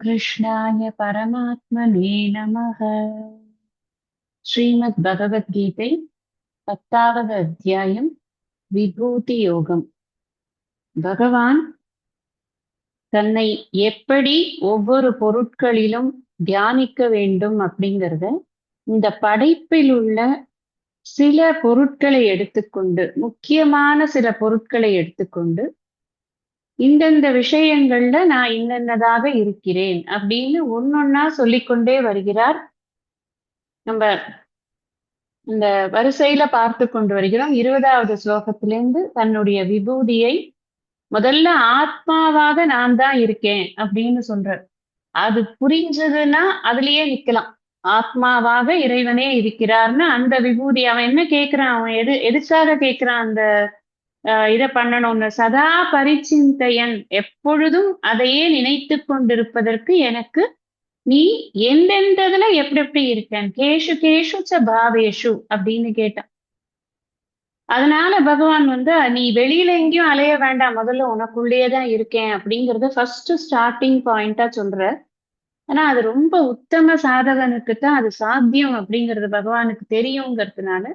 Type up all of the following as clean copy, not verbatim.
कृष्णाय परमात्मने नमः। ஸ்ரீமத் பகவத்கீதை 10வது அத்தியாயம் விபூதி யோகம். பகவான் தன்னை எப்படி ஒவ்வொரு பொருட்களிலும் தியானிக்க வேண்டும் அப்படிங்கிறத இந்த படைப்பில் உள்ள சில பொருட்களை எடுத்துக்கொண்டு, முக்கியமான சில பொருட்களை எடுத்துக்கொண்டு, இந்தந்த விஷயங்கள்ல நான் இன்னதாக இருக்கிறேன் அப்படின்னு ஒன்னொன்னா சொல்லிக்கொண்டே வருகிறார். நம்ம இந்த வரிசையில பார்த்து கொண்டு வருகிறோம். 20வது ஸ்லோகத்திலிருந்து தன்னுடைய விபூதியை முதல்ல ஆத்மாவாக நான் தான் இருக்கேன் அப்படின்னு சொல்றார். அது புரிஞ்சதுன்னா அதுலயே நிக்கலாம். ஆத்மாவாக இறைவனே இருக்கிறார்னு அந்த விபூதி அவன் என்ன கேட்கிறான், அவன் எதுக்காக கேட்கிறான் அந்த இதை பண்ணணும்னு? சதா பரிச்சிந்தையன், எப்பொழுதும் அதையே நினைத்து கொண்டிருப்பதற்கு எனக்கு நீ எந்தெந்ததுல எப்படி எப்படி இருக்கேன், கேஷு கேஷு ச பாவேஷு அப்படின்னு கேட்டான். அதனால பகவான் நீ வெளியில எங்கேயும் அலைய வேண்டாம், முதல்ல உனக்குள்ளேயேதான் இருக்கேன் அப்படிங்கறத ஃபர்ஸ்ட் ஸ்டார்டிங் பாயிண்டா சொல்ற. ஆனா அது ரொம்ப உத்தம சாதகனுக்கு தான் அது சாத்தியம் அப்படிங்கிறது பகவானுக்கு தெரியுங்கிறதுனால,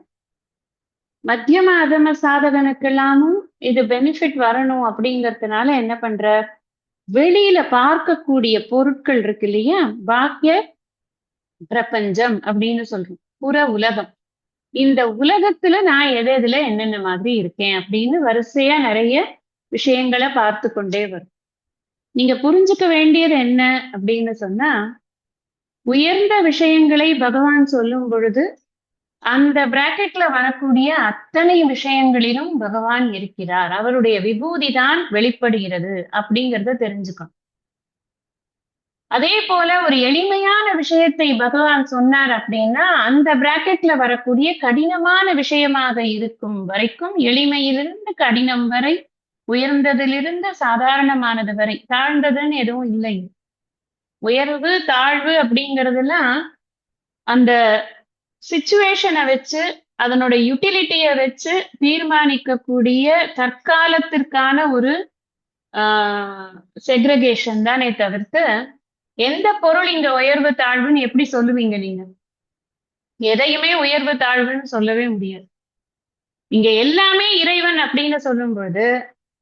மத்தியம அதம சாதகனுக்கெல்லாமும் இது பெனிஃபிட் வரணும் அப்படிங்கறதுனால என்ன பண்ற, வெளியில பார்க்கக்கூடிய பொருட்கள் இருக்கு இல்லையா, பாக்கிய பிரபஞ்சம் அப்படின்னு சொல்றோம், புற உலகம். இந்த உலகத்துல நான் எதுல என்னென்ன மாதிரி இருக்கேன் அப்படின்னு வரிசையா நிறைய விஷயங்களை பார்த்து கொண்டே வரும். நீங்க புரிஞ்சுக்க வேண்டியது என்ன அப்படின்னு சொன்னா, உயர்ந்த விஷயங்களை பகவான் சொல்லும் பொழுது அந்த பிராக்கெட்ல வரக்கூடிய அத்தனை விஷயங்களிலும் பகவான் இருக்கிறார், அவருடைய விபூதி தான் வெளிப்படுகிறது அப்படிங்கிறத தெரிஞ்சுக்கணும். அதே போல ஒரு எளிமையான விஷயத்தை பகவான் சொன்னார் அப்படின்னா அந்த பிராக்கெட்ல வரக்கூடிய கடினமான விஷயமாக இருக்கும் வரைக்கும், எளிமையிலிருந்து கடினம் வரை, உயர்ந்ததிலிருந்து சாதாரணமானது வரை, தாழ்ந்ததுன்னு எதுவும் இல்லை. உயர்வு தாழ்வு அப்படிங்கிறதுலாம் அந்த சிச்சுவேஷனை வச்சு, அதனோட யூட்டிலிட்டியை வச்சு தீர்மானிக்கக்கூடிய தற்காலத்திற்கான ஒரு செக்ரிகேஷன் தானே தவிர்த்து, எந்த பொருள் இங்க உயர்வு தாழ்வுன்னு எப்படி சொல்லுவீங்க நீங்க? எதையுமே உயர்வு தாழ்வுன்னு சொல்லவே முடியாது. இங்க எல்லாமே இறைவன் அப்படின்னு சொல்லும் பொழுது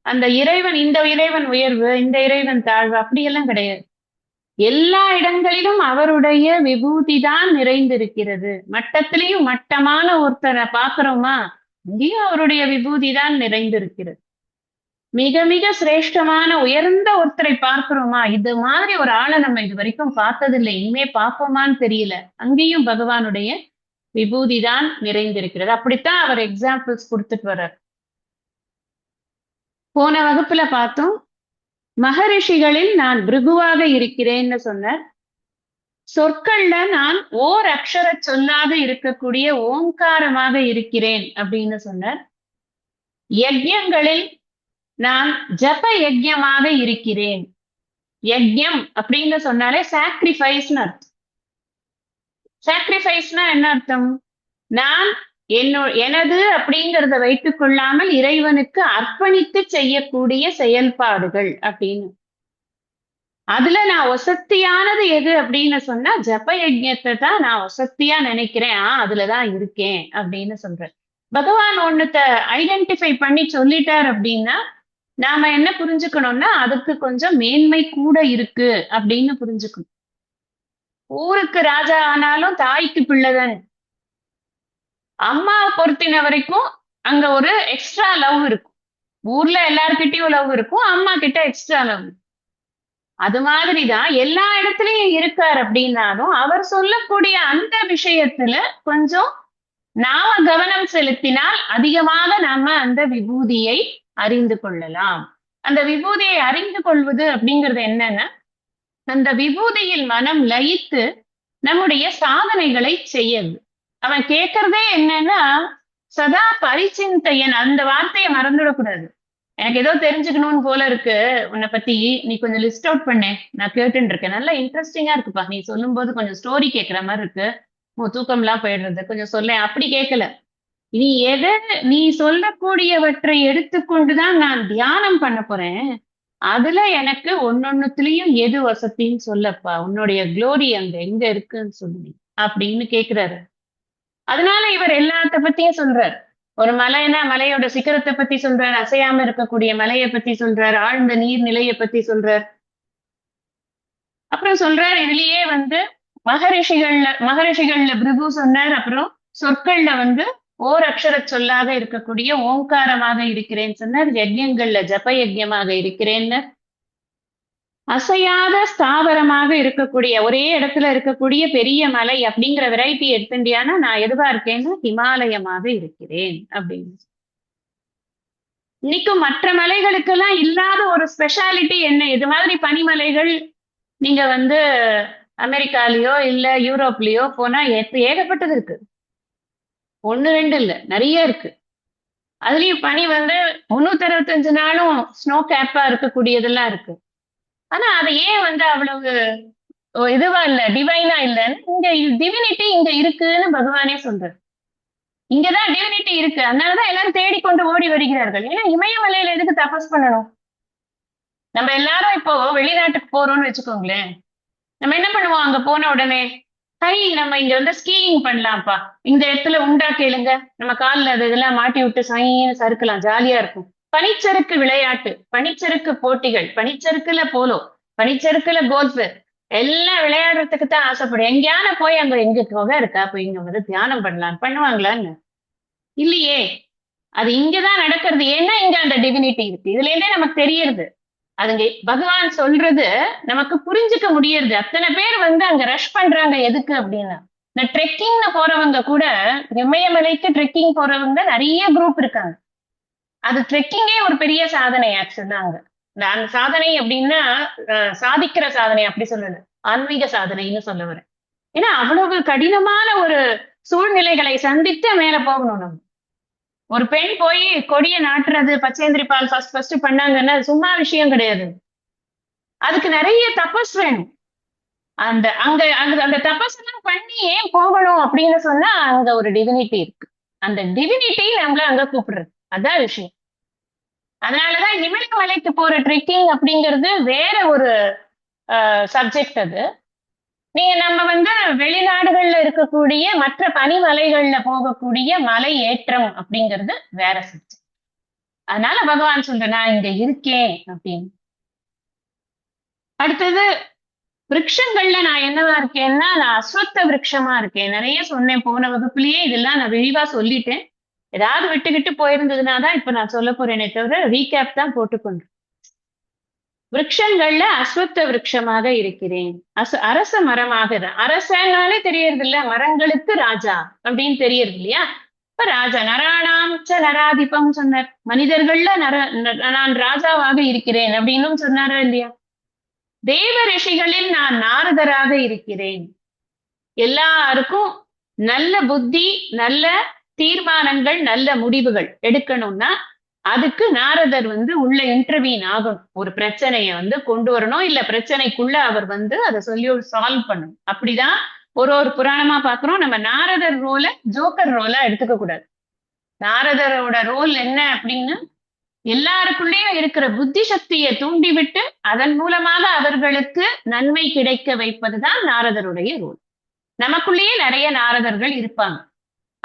அந்த இறைவன், இந்த இறைவன் உயர்வு, இந்த இறைவன் தாழ்வு அப்படியெல்லாம் கிடையாது. எல்லா இடங்களிலும் அவருடைய விபூதி தான் நிறைந்திருக்கிறது. மட்டத்திலையும் மட்டமான ஒருத்தரை பாக்குறோமா, இங்கேயும் அவருடைய விபூதி தான் நிறைந்திருக்கிறது. மிக மிக சிரேஷ்டமான உயர்ந்த ஒருத்தரை பார்க்கிறோமா, இது மாதிரி ஒரு ஆளை நம்ம இது வரைக்கும் பார்த்ததில்லை, இனிமே பார்ப்போமான்னு தெரியல, அங்கேயும் பகவானுடைய விபூதி தான் நிறைந்திருக்கிறது. அப்படித்தான் அவர் எக்ஸாம்பிள்ஸ் கொடுத்துட்டு வர்றார். போன வகுப்புல பார்த்தோம், மகரிஷிகளில் நான் பிருகுவாக இருக்கிறேன்னு சொன்னார். சொற்கள்ல நான் ஓர் அக்ஷர சொல்லாக இருக்கக்கூடிய ஓங்காரமாக இருக்கிறேன் அப்படின்னு சொன்னார். யஜ்யங்களில் நான் ஜப யஜ்யமாக இருக்கிறேன். யஜ்யம் அப்படின்னு சொன்னாலே சாக்ரிஃபைஸ்னு அர்த்தம். சாக்ரிஃபைஸ்னா என்ன அர்த்தம்? நான் எனது அப்படிங்கிறத வைத்துக் கொள்ளாமல் இறைவனுக்கு அர்ப்பணித்து செய்யக்கூடிய செயல்பாடுகள் அப்படின்னு. அதுல நான் ஒசத்தியானது எது அப்படின்னு சொன்னா ஜப யஜ்யத்தை தான் நான் ஒசத்தியா நினைக்கிறேன், அதுலதான் இருக்கேன் அப்படின்னு சொல்றேன். பகவான் ஒண்ணுத்த ஐடென்டிஃபை பண்ணி சொல்லிட்டார் அப்படின்னா நாம என்ன புரிஞ்சுக்கணும்னா அதுக்கு கொஞ்சம் மேன்மை கூட இருக்கு அப்படின்னு புரிஞ்சுக்கணும். ஊருக்கு ராஜா ஆனாலும் தாய்க்கு பிள்ளைதானே. அம்மாவை பொறுத்தின வரைக்கும் அங்க ஒரு எக்ஸ்ட்ரா லவ் இருக்கும். ஊர்ல எல்லார்கிட்டயும் லவ் இருக்கும், அம்மா கிட்ட எக்ஸ்ட்ரா லவ். அது மாதிரிதான் எல்லா இடத்துலயும் இருக்கார் அப்படின்னாலும் அவர் சொல்லக்கூடிய அந்த விஷயத்துல கொஞ்சம் நாம கவனம் செலுத்தினால் அதிகமாக நாம அந்த விபூதியை அறிந்து கொள்ளலாம். அந்த விபூதியை அறிந்து கொள்வது அப்படிங்கிறது என்னன்னா, அந்த விபூதியில் மனம் லயித்து நம்முடைய சாதனைகளை செய்யுது. அவன் கேட்கறதே என்னன்னா, சதா பரிச்சிந்தையன், அந்த வார்த்தையை மறந்துடக்கூடாது. எனக்கு ஏதோ தெரிஞ்சுக்கணும்னு போல இருக்கு உன்னை பத்தி, நீ கொஞ்சம் லிஸ்ட் அவுட் பண்ணேன், நான் கேட்டுட்டு இருக்கேன், நல்லா இன்ட்ரெஸ்டிங்கா இருக்குப்பா, நீ சொல்லும் போது கொஞ்சம் ஸ்டோரி கேட்கிற மாதிரி இருக்கு, தூக்கம் எல்லாம் போயிடுறது, கொஞ்சம் சொல்ல. அப்படி கேட்கல, நீ எதை, நீ சொல்லக்கூடியவற்றை எடுத்துக்கொண்டுதான் நான் தியானம் பண்ண போறேன், அதுல எனக்கு ஒன்னொன்னுத்துலயும் எது வசத்தின்னு சொல்லப்பா, உன்னுடைய குளோரி அங்க எங்க இருக்குன்னு சொல்லு அப்படின்னு கேக்குறாரு. அதனால இவர் எல்லாத்த பத்தியும் சொல்றார். ஒரு மலைன்னா மலையோட சிகரத்தை பத்தி சொல்றார், அசையாம இருக்கக்கூடிய மலையை பத்தி சொல்றார், ஆழ்ந்த நீர்நிலையை பத்தி சொல்றார். அப்புறம் சொல்றார் இதுலயே வந்து மகரிஷிகள்ல பிருகு சொன்னார். அப்புறம் சொற்கள்ல வந்து ஓர் அக்ஷர சொல்லாக இருக்கக்கூடிய ஓங்காரமாக இருக்கிறேன்னு சொன்னார். யஜ்யங்கள்ல ஜப யஜ்யமாக இருக்கிறேன்னு, அசையாத ஸ்தாவரமாக இருக்கக்கூடிய ஒரே இடத்துல இருக்கக்கூடிய பெரிய மலை அப்படிங்கிற வெரைட்டி எடுத்துட்டியானா நான் எதுவா இருக்கேன்னா ஹிமாலயமாக இருக்கிறேன் அப்படின்னு. இன்னைக்கும் மற்ற மலைகளுக்கெல்லாம் இல்லாத ஒரு ஸ்பெஷாலிட்டி என்ன? இது மாதிரி பனிமலைகள் நீங்க வந்து அமெரிக்காலயோ இல்ல யூரோப்லயோ போனா ஏகப்பட்டது இருக்கு. ஒண்ணு ரெண்டு இல்ல, நிறைய இருக்கு. அதுலயும் பனி வந்து 365 நாளும் ஸ்னோ கேப்பா இருக்கக்கூடியதெல்லாம் இருக்கு. ஆனா அது ஏன் வந்து அவ்வளவு இதுவா இல்ல, டிவைனா இல்லன்னு இங்க டிவினிட்டி இங்க இருக்குன்னு பகவானே சொல்றாரு. இங்கதான் டிவினிட்டி இருக்கு. அதனாலதான் எல்லாரும் தேடிக்கொண்டு ஓடி வருகிறார்கள். ஏன்னா இமயமலையில எதுக்கு தபஸ் பண்ணணும்? நம்ம எல்லாரும் இப்போ வெளிநாட்டுக்கு போறோம்னு வச்சுக்கோங்களேன். நம்ம என்ன பண்ணுவோம் அங்க போன உடனே? சரி, நம்ம இங்க வந்து ஸ்கீயிங் பண்ணலாம்ப்பா, இந்த இடத்துல உண்டா கேளுங்க, நம்ம காலில் அது இதெல்லாம் மாட்டி விட்டு சைன்னு சறுக்கலாம், ஜாலியா இருக்கும். பனிச்சறுக்கு விளையாட்டு, பனிச்சறுக்கு போட்டிகள், பனிச்சறுக்குல போலோ, பனிச்சறுக்குல கோல்ஃப், எல்லாம் விளையாடுறதுக்கு தான் ஆசைப்படும். எங்கேயான போய் அங்க எங்க தொகை இருக்கா போய் இங்க வந்து தியானம் பண்ணலாம் பண்ணுவாங்களான்னு? இல்லையே. அது இங்கதான் நடக்கிறது. ஏன்னா இங்க அந்த டிவினிட்டி இருக்கு. இதுல இருந்தே நமக்கு தெரியறது. அதுங்க பகவான் சொல்றது நமக்கு புரிஞ்சுக்க முடியறது. அத்தனை பேர் வந்து அங்க ரஷ் பண்றாங்க எதுக்கு அப்படின்னா, இந்த ட்ரெக்கிங்னு போறவங்க கூட, இமயமலைக்கு ட்ரெக்கிங் போறவங்க நிறைய குரூப் இருக்காங்க. அது ட்ரெக்கிங்கே ஒரு பெரிய சாதனை ஆக்சுவலா அங்க. அந்த சாதனை அப்படின்னா சாதிக்கிற சாதனை அப்படி சொல்லல, ஆன்மீக சாதனைன்னு சொல்ல வரேன். ஏன்னா அவ்வளவு கடினமான ஒரு சூழ்நிலைகளை சந்தித்து மேல போகணும் நம்ம. ஒரு பெண் போய் கொடியை நாட்டுறது, பச்சேந்திரி பால் ஃபர்ஸ்ட் பண்ணாங்கன்னா சும்மா விஷயம் கிடையாது. அதுக்கு நிறைய தபஸ் வேணும். அந்த அங்க அங்க அந்த தபஸ் எல்லாம் பண்ணி ஏன் போகணும் அப்படின்னு சொன்னா அங்க ஒரு டிவினிட்டி இருக்கு. அந்த டிவினிட்டி நம்மள அங்க கூப்பிடுறது, அதான் விஷயம். அதனாலதான் இமயமலைக்கு போற ட்ரெக்கிங் அப்படிங்கிறது வேற ஒரு சப்ஜெக்ட். அது நீங்க நம்ம வந்து வெளிநாடுகள்ல இருக்கக்கூடிய மற்ற பனிமலைகள்ல போகக்கூடிய மலை ஏற்றம் அப்படிங்கிறது வேற சப்ஜெக்ட். அதனால பகவான் சொல்ற நான் இங்க இருக்கேன் அப்படின்னு. அடுத்தது விருட்சங்கள்ல நான் என்னவா இருக்கேன்னா நான் அஸ்வத்த விருட்சமா இருக்கேன். நிறைய சொன்னேன் போன வகுப்புலயே, இதெல்லாம் நான் விரிவா சொல்லிட்டேன். ஏதாவது விட்டுக்கிட்டு போயிருந்ததுனாதான் இப்ப நான் சொல்ல போறேனே தவிர ரீகேப் தான் போட்டுக்கொண்டு. விருட்சங்கள்ல அஸ்வத்த விருட்சமாக இருக்கிறேன். அரச மரமாக, அரசனாலே தெரியறது இல்ல, மரங்களுக்கு ராஜா அப்படின்னு தெரியறது இல்லையா? இப்ப ராஜா நராணாம் ச நராதிபம் சொன்னார். மனிதர்கள்ல நான் ராஜாவாக இருக்கிறேன் அப்படின்னும் சொன்னாரா இல்லையா? தேவ ரிஷிகளில் நான் நாரதராக இருக்கிறேன். எல்லாருக்கும் நல்ல புத்தி, நல்ல தீர்மானங்கள், நல்ல முடிவுகள் எடுக்கணும்னா அதுக்கு நாரதர் வந்து உள்ள இன்டர்வீன் ஆகணும். ஒரு பிரச்சனைய வந்து கொண்டு வரணும், இல்ல பிரச்சனைக்குள்ள அவர் வந்து அதை சொல்லி சால்வ் பண்ணணும். அப்படிதான் ஒரு புராணமா பாக்குறோம். நம்ம நாரதர் ரோல ஜோக்கர் ரோலா எடுத்துக்க கூடாது. நாரதரோட ரோல் என்ன அப்படின்னா, எல்லாருக்குள்ளேயும் இருக்கிற புத்தி சக்தியை தூண்டிவிட்டு அதன் மூலமாக அவர்களுக்கு நன்மை கிடைக்க வைப்பதுதான் நாரதருடைய ரோல். நமக்குள்ளேயே நிறைய நாரதர்கள் இருப்பாங்க.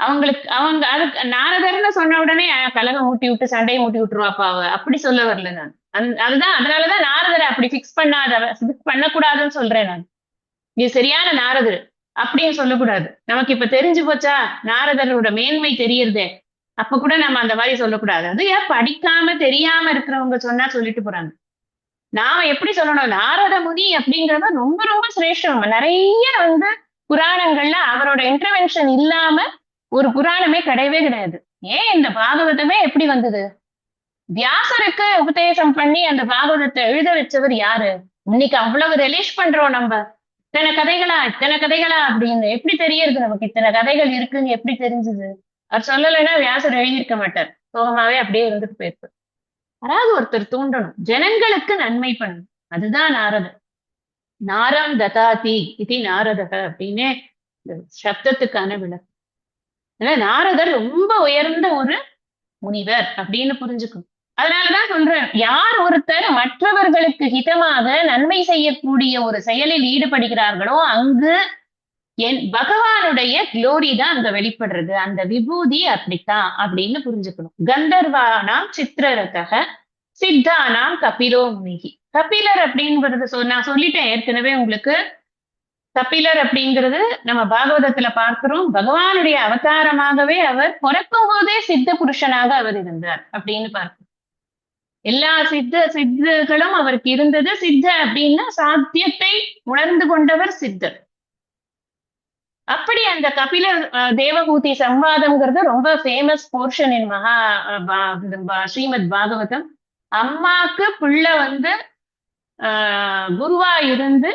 அவங்க அதுக்கு நாரதர்னு சொன்ன உடனே கலகம் மூட்டி விட்டு சண்டையை மூட்டி விட்டுருவாப்பா அப்படி சொல்ல வரல நான். அதுதான் அதனாலதான் நாரதரை அப்படி பிக்ஸ் பண்ணக்கூடாதுன்னு சொல்றேன் நான். இது சரியான நாரதர் அப்படின்னு சொல்லக்கூடாது. நமக்கு இப்ப தெரிஞ்சு போச்சா நாரதரோட மேன்மை தெரியறதே, அப்ப கூட நம்ம அந்த மாதிரி சொல்லக்கூடாது. அது ஏன் படிக்காம தெரியாம இருக்கிறவங்க சொன்னா சொல்லிட்டு போறாங்க. நாம எப்படி சொல்லணும்? நாரத முனி அப்படிங்கறத ரொம்ப ரொம்ப சிரேஷ்டம். நிறைய வந்து புராணங்கள்ல அவரோட இன்டர்வென்ஷன் இல்லாம ஒரு புராணமே கிடையவே கிடையாது. ஏன் இந்த பாகவதமே எப்படி வந்தது? வியாசருக்கு உபதேசம் பண்ணி அந்த பாகவதத்தை எழுத வச்சவர் யாரு? இன்னைக்கு அவ்வளவு ரிலீஸ் பண்றோம் நம்ம. இத்தனை கதைகளா அப்படின்னு எப்படி தெரியறது? நமக்கு இத்தனை கதைகள் இருக்குன்னு எப்படி தெரிஞ்சது? அவர் சொல்லலைன்னா வியாசர் எழுதியிருக்க மாட்டார். சோகமாவே அப்படியே இருந்துட்டு போயிருப்பார். யாராவது ஒருத்தர் தூண்டணும், ஜனங்களுக்கு நன்மை பண்ணணும். அதுதான் நாரதர். நாரம் ததாதி இது நாரதக அப்படின்னு சப்தத்துக்கான விளக்கம். நாரதர் ரொம்ப உயர்ந்த ஒரு முனிவர் அப்படின்னு புரிஞ்சுக்கணும். அதனாலதான் சொல்றேன், யார் ஒருத்தர் மற்றவர்களுக்கு ஹிதமாக நன்மை செய்யக்கூடிய ஒரு செயலில் ஈடுபடுகிறார்களோ அங்கு என் பகவானுடைய குளோரி தான் அங்க வெளிப்படுறது. அந்த விபூதி அப்படித்தான் அப்படின்னு புரிஞ்சுக்கணும். கந்தர்வானாம் சித்திரரதக சித்தானாம் கபிலோ முனிகி. கபிலர் அப்படிங்கிறது நான் சொல்லிட்டேன் ஏற்கனவே உங்களுக்கு. கபிலர் அப்படிங்கிறது நம்ம பாகவதத்துல பார்க்கிறோம். பகவானுடைய அவதாரமாகவே அவர் பிறக்கும் போதே சித்த புருஷனாக அவர் இருந்தார் அப்படின்னு பார்க்கிறோம். எல்லா சித்தர்களும் அவருக்கு இருந்தது. சித்த அப்படின்னா சாத்தியத்தை உணர்ந்து கொண்டவர் சித்தர். அப்படி அந்த கபிலர் தேவகூதி சம்வாதம்ங்கிறது ரொம்ப ஃபேமஸ் போர்ஷன் இன் ஸ்ரீமத் பாகவதம். அம்மாக்கு பிள்ளை குருவா இருந்து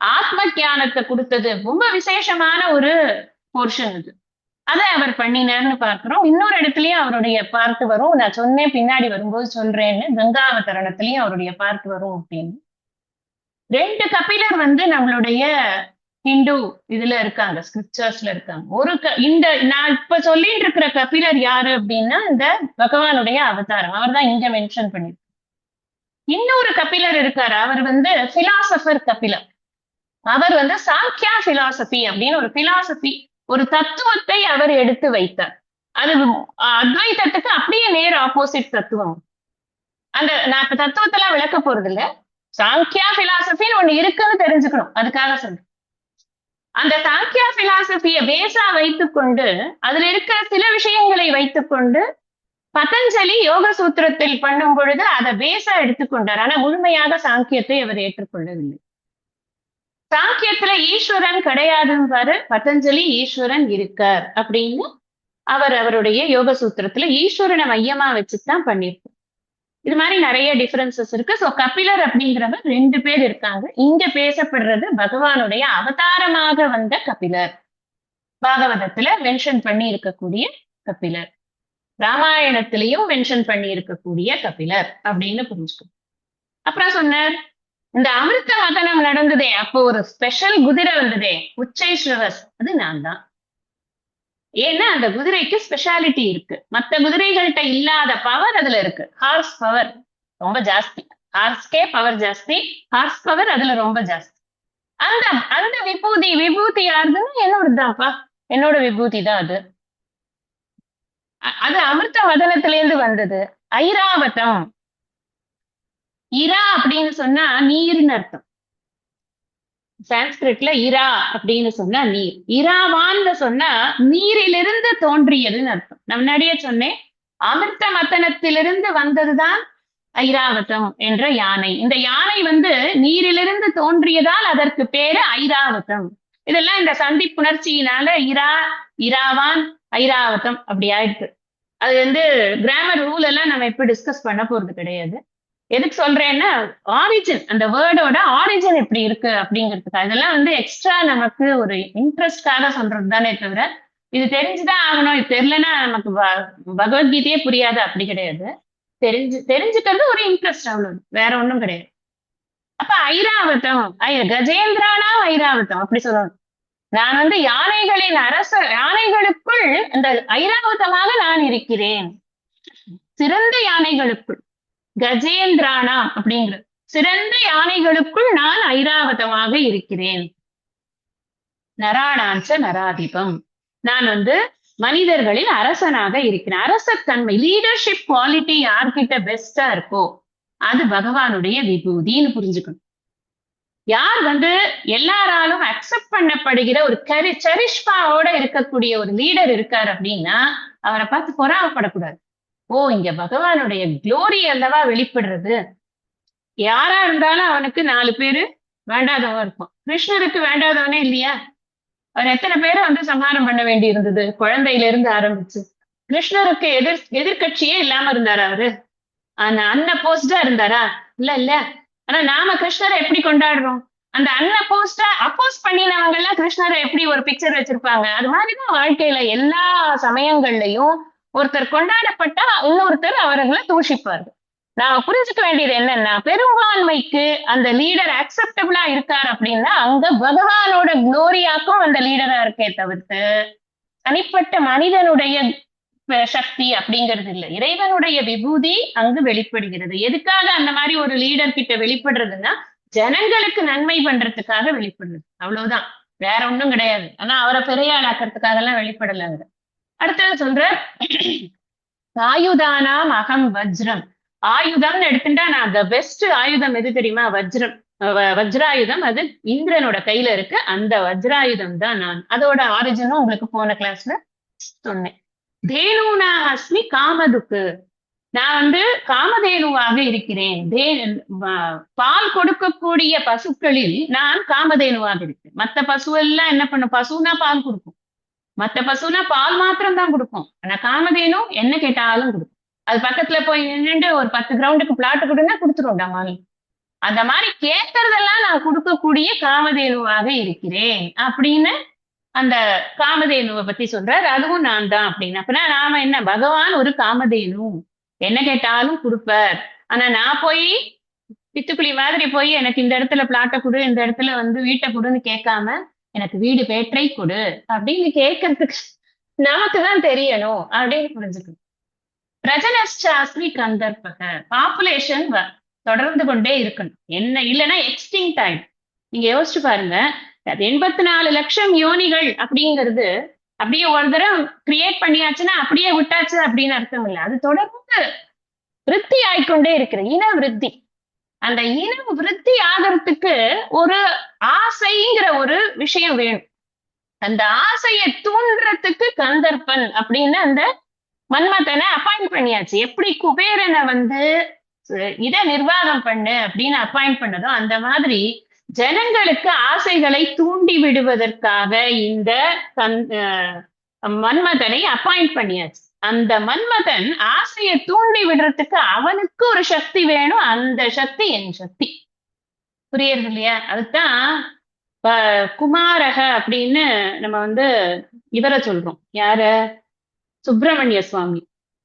ஆத்ம ஞானத்தை கொடுத்தது ரொம்ப விசேஷமான ஒரு போர்ஷன் இது. அதை அவர் பண்ணினார்னு பார்க்கிறோம். இன்னொரு இடத்துலயும் அவருடைய பார்த்து வரும். நான் சொன்னேன் பின்னாடி வரும்போது சொல்றேன்னு. கங்காவதரணத்திலயும் அவருடைய பார்த்து வரும் அப்படின்னு. 2 கபிலர் நம்மளுடைய ஹிந்து இதுல இருக்காங்க, ஸ்கிரிப்சர்ஸ்ல இருக்காங்க. இந்த நான் இப்ப சொல்லிட்டு இருக்கிற கபிலர் யாரு அப்படின்னா இந்த பகவானுடைய அவதாரம். அவர் தான் இங்க மென்ஷன் பண்ணிருக்காரு. இன்னொரு கபிலர் இருக்காரு. அவர் பிலாசபர் கபிலர். அவர் சாங்கியா பிலாசபி அப்படின்னு ஒரு பிலாசபி, ஒரு தத்துவத்தை அவர் எடுத்து வைத்தார். அது அத்வைதத்துக்கு அப்படியே நேர் ஆப்போசிட் தத்துவம். நான் இப்ப தத்துவத்தெல்லாம் விளக்க போறது இல்ல. சாங்கியா பிலாசபின்னு ஒண்ணு இருக்குன்னு தெரிஞ்சுக்கணும், அதுக்காக சொல்றேன். அந்த சாங்கியா பிலாசபிய பேஸா வைத்துக்கொண்டு அதுல இருக்கிற சில விஷயங்களை வைத்துக்கொண்டு பதஞ்சலி யோக சூத்திரத்தில் பண்ணும் பொழுது அதை பேஸா எடுத்துக்கொண்டார். ஆனா முழுமையாக சாங்கியத்தை அவர் ஏற்றுக்கொள்ளவில்லை. சாங்கியத்துல ஈஸ்வரன் கிடையாதுன்னு பதஞ்சலி ஈஸ்வரன் இருக்கார் அப்படின்னு அவருடைய யோக சூத்திரத்துல ஈஸ்வரனை மையமா வச்சுதான் பண்ணிருக்கார். இது மாதிரி நிறைய டிஃபரன்சஸ் இருக்கு. சோ கபிலர் அப்படிங்கிறவர் 2 பேர் இருக்காங்க. இங்க பேசப்படுறது பகவானுடைய அவதாரமாக வந்த கபிலர். பாகவதத்துல மென்ஷன் பண்ணி இருக்கக்கூடிய கபிலர், ராமாயணத்திலையும் மென்ஷன் பண்ணி இருக்கக்கூடிய கபிலர் அப்படின்னு புரிஞ்சுக்கணும். அப்புறம் சொன்னார், இந்த அமிர்த மதனம் நடந்ததே அப்போ ஒரு ஸ்பெஷல் குதிரை வந்ததே உச்சைஸ்ரவஸ், அது நான் தான். ஏன்னா அந்த குதிரைக்கு ஸ்பெஷாலிட்டி இருக்கு. மற்ற குதிரைகள்கிட்ட இல்லாத பவர் அதுல இருக்கு. ஹார்ஸ் பவர் ரொம்ப ஜாஸ்தி. ஹார்ஸ்கே பவர் ஜாஸ்தி, ஹார்ஸ் பவர் அதுல ரொம்ப ஜாஸ்தி. அந்த அந்த விபூதி யாருதுன்னு என்னோடதான்ப்பா, என்னோட விபூதி தான் அது. அது அமிர்த மதனத்திலேருந்து வந்தது. ஐராவதம், இரா அப்படின்னு சொன்னா நீர்னு அர்த்தம். சான்ஸ்கிரிட்ல இரா அப்படின்னு சொன்னா நீர். இராவான்னு சொன்னா நீரிலிருந்து தோன்றியதுன்னு அர்த்தம். நான் முன்னாடியே சொன்னேன், அமிர்த மத்தனத்திலிருந்து வந்ததுதான் ஐராவதம் என்ற யானை. இந்த யானை நீரிலிருந்து தோன்றியதால் அதற்கு பேரு ஐராவதம். இதெல்லாம் இந்த சந்தி புணர்ச்சியினால இராவான் ஐராவதம் அப்படி ஆயிடுச்சு. அது கிராமர் ரூல் எல்லாம் நம்ம இப்ப டிஸ்கஸ் பண்ண போறது கிடையாது. எதுக்கு சொல்றேன்னா ஆரிஜின், அந்த வேர்டோட ஆரிஜின் எப்படி இருக்கு அப்படிங்கிறதுக்கு. இதெல்லாம் எக்ஸ்ட்ரா நமக்கு ஒரு இன்ட்ரெஸ்டாக சொல்றது தானே தவிர இது தெரிஞ்சுதான் ஆகணும், இது தெரியலன்னா நமக்கு பகவத்கீதையே புரியாது அப்படி கிடையாது. தெரிஞ்சுக்கிறது ஒரு இன்ட்ரெஸ்ட், அவ்வளவு, வேற ஒண்ணும் கிடையாது. அப்ப ஐராவதம், கஜேந்திரானா ஐராவதம் அப்படி சொல்லணும். நான் யானைகளின் யானைகளுக்குள் அந்த ஐராவதமாக நான் இருக்கிறேன். சிறந்த யானைகளுக்குள் கஜேந்திரானா அப்படிங்கிற சிறந்த யானைகளுக்குள் நான் ஐராவதமாக இருக்கிறேன். நராணாஞ்ச நராதிபம், நான் மனிதர்களின் அரசனாக இருக்கிறேன். அரசத்தன்மை, லீடர்ஷிப் குவாலிட்டி யார்கிட்ட பெஸ்டா இருக்கோ அது பகவானுடைய விபூதின்னு புரிஞ்சுக்கணும். யார் எல்லாராலும் அக்செப்ட் பண்ணப்படுகிற ஒரு சரிஷ்மாவோட இருக்கக்கூடிய ஒரு லீடர் இருக்காரு அப்படின்னா அவரை பார்த்து பொறாமப்படக்கூடாது. ஓ, இங்க பகவானுடைய குளோரி அல்லவா வெளிப்படுறது. யாரா இருந்தாலும் அவனுக்கு 4 பேரு வேண்டாதவன் இருக்கும். கிருஷ்ணருக்கு வேண்டாதவனே இல்லையா? அவர் எத்தனை பேரை சம்ஹாரம் பண்ண வேண்டி இருந்தது குழந்தையில இருந்து ஆரம்பிச்சு. கிருஷ்ணருக்கு எதிர்கட்சியே இல்லாம இருந்தாரா அவரு? அன்ன போஸ்டா இருந்தாரா? இல்ல. ஆனா நாம கிருஷ்ணரை எப்படி கொண்டாடுறோம்? அந்த அன்ன போஸ்டா அப்போஸ் பண்ணினவங்க எல்லாம் கிருஷ்ணரை எப்படி ஒரு பிக்சர் வச்சிருப்பாங்க. அது மாதிரிதான் வாழ்க்கையில எல்லா சமயங்கள்லயும் ஒருத்தர் கொண்டாடப்பட்டா இன்னொருத்தர் அவர்களை தூஷிப்பார்கள். நாம புரிஞ்சுக்க வேண்டியது என்னன்னா, பெரும்பான்மைக்கு அந்த லீடர் அக்செப்டபிளா இருக்கார் அப்படின்னா அங்க பகவானோட குளோரியாக்கும் அந்த லீடரா இருக்கே தவிர்த்து தனிப்பட்ட மனிதனுடைய சக்தி அப்படிங்கிறது இல்லை. இறைவனுடைய விபூதி அங்கு வெளிப்படுகிறது. எதுக்காக அந்த மாதிரி ஒரு லீடர் கிட்ட வெளிப்படுறதுன்னா, ஜனங்களுக்கு நன்மை பண்றதுக்காக வெளிப்படுறது, அவ்வளவுதான். வேற ஒண்ணும் கிடையாது. ஆனா அவரை பெரிய ஆளாக்குறதுக்காக எல்லாம் வெளிப்படலாங்க. அடுத்தது சொல்ற, ஆயுதானாம் அகம் வஜ்ரம். ஆயுதம்னு எடுத்துட்டா நான் த பெஸ்ட் ஆயுதம் எது தெரியுமா? வஜ்ரம். வஜ்ராயுதம். அது இந்திரனோட கையில இருக்கு. அந்த வஜ்ராயுதம் தான் நான். அதோட ஆரிஜினும் உங்களுக்கு போன கிளாஸ்ல சொன்னேன். தேனூனா அஸ்மி காமதுக்கு. நான் காமதேனுவாக இருக்கிறேன். பால் கொடுக்கக்கூடிய பசுக்களில் நான் காமதேனுவாக இருக்கிறேன். மத்த பசு எல்லாம் என்ன பண்ணும்? பசுனா பால் கொடுக்கும். மத்த பசுனா பால் மாத்திரம் தான் கொடுக்கும். ஆனா காமதேனு என்ன கேட்டாலும் கொடுக்கும். அது பக்கத்துல போய் நின்றுட்டு ஒரு 10 கிரவுண்டுக்கு பிளாட் கொடுன்னா கொடுத்துரும்டா மாமி. அந்த மாதிரி கேட்கறதெல்லாம் நான் கொடுக்கக்கூடிய காமதேனுவாக இருக்கிறேன் அப்படின்னு அந்த காமதேனுவை பத்தி சொல்றாரு. அதுவும் நான் தான் அப்படின்னு. அப்படின்னா நாம என்ன, பகவான் ஒரு காமதேனு, என்ன கேட்டாலும் கொடுப்பார். ஆனா நான் போய் பித்துக்குழி மாதிரி போய் எனக்கு இந்த இடத்துல பிளாட்டை கொடு, இந்த இடத்துல வீட்டை கொடுன்னு கேட்காம, எனக்கு வீடு பேற்றை கொடு அப்படின்னு கேட்கறதுக்கு நமக்குதான் தெரியணும் அப்படின்னு புரிஞ்சுக்கணும். பிரஜனஸ்டாஸ்மி கந்தர்ப்பக. பாப்புலேஷன் தொடர்ந்து கொண்டே இருக்கணும். என்ன இல்லைன்னா எக்ஸ்டிங்ட் ஆயிடும். நீங்க யோசிச்சு பாருங்க, 84 லட்சம் யோனிகள் அப்படிங்கிறது அப்படியே ஒரு தடவை கிரியேட் பண்ணியாச்சுன்னா அப்படியே விட்டாச்சு அப்படின்னு அர்த்தம் இல்லை. அது தொடர்ந்து விருத்தி ஆயிக்கொண்டே இருக்கிற இன விருத்தி. அந்த இன விருத்தி ஆகிறதுக்கு ஒரு ஆசைங்கிற ஒரு விஷயம் வேணும். அந்த ஆசையை தூண்டுறதுக்கு கந்தர்ப்பன் அப்படின்னு அந்த மன்மதனை அப்பாயிண்ட் பண்ணியாச்சு. எப்படி குபேரனை இத நிர்வாகம் பண்ணு அப்படின்னு அப்பாயிண்ட் பண்ணதோ, அந்த மாதிரி ஜனங்களுக்கு ஆசைகளை தூண்டி விடுவதற்காக இந்த மன்மதனை அப்பாயிண்ட் பண்ணியாச்சு. அந்த மன்மதன் ஆசையை தூண்டி விடுறதுக்கு அவனுக்கு ஒரு சக்தி வேணும். அந்த சக்தி என் சக்தி. புரியுறது இல்லையா? அதுதான் குமாரக அப்படின்னு நம்ம இவரை சொல்றோம். யார? சுப்பிரமணிய சுவாமி.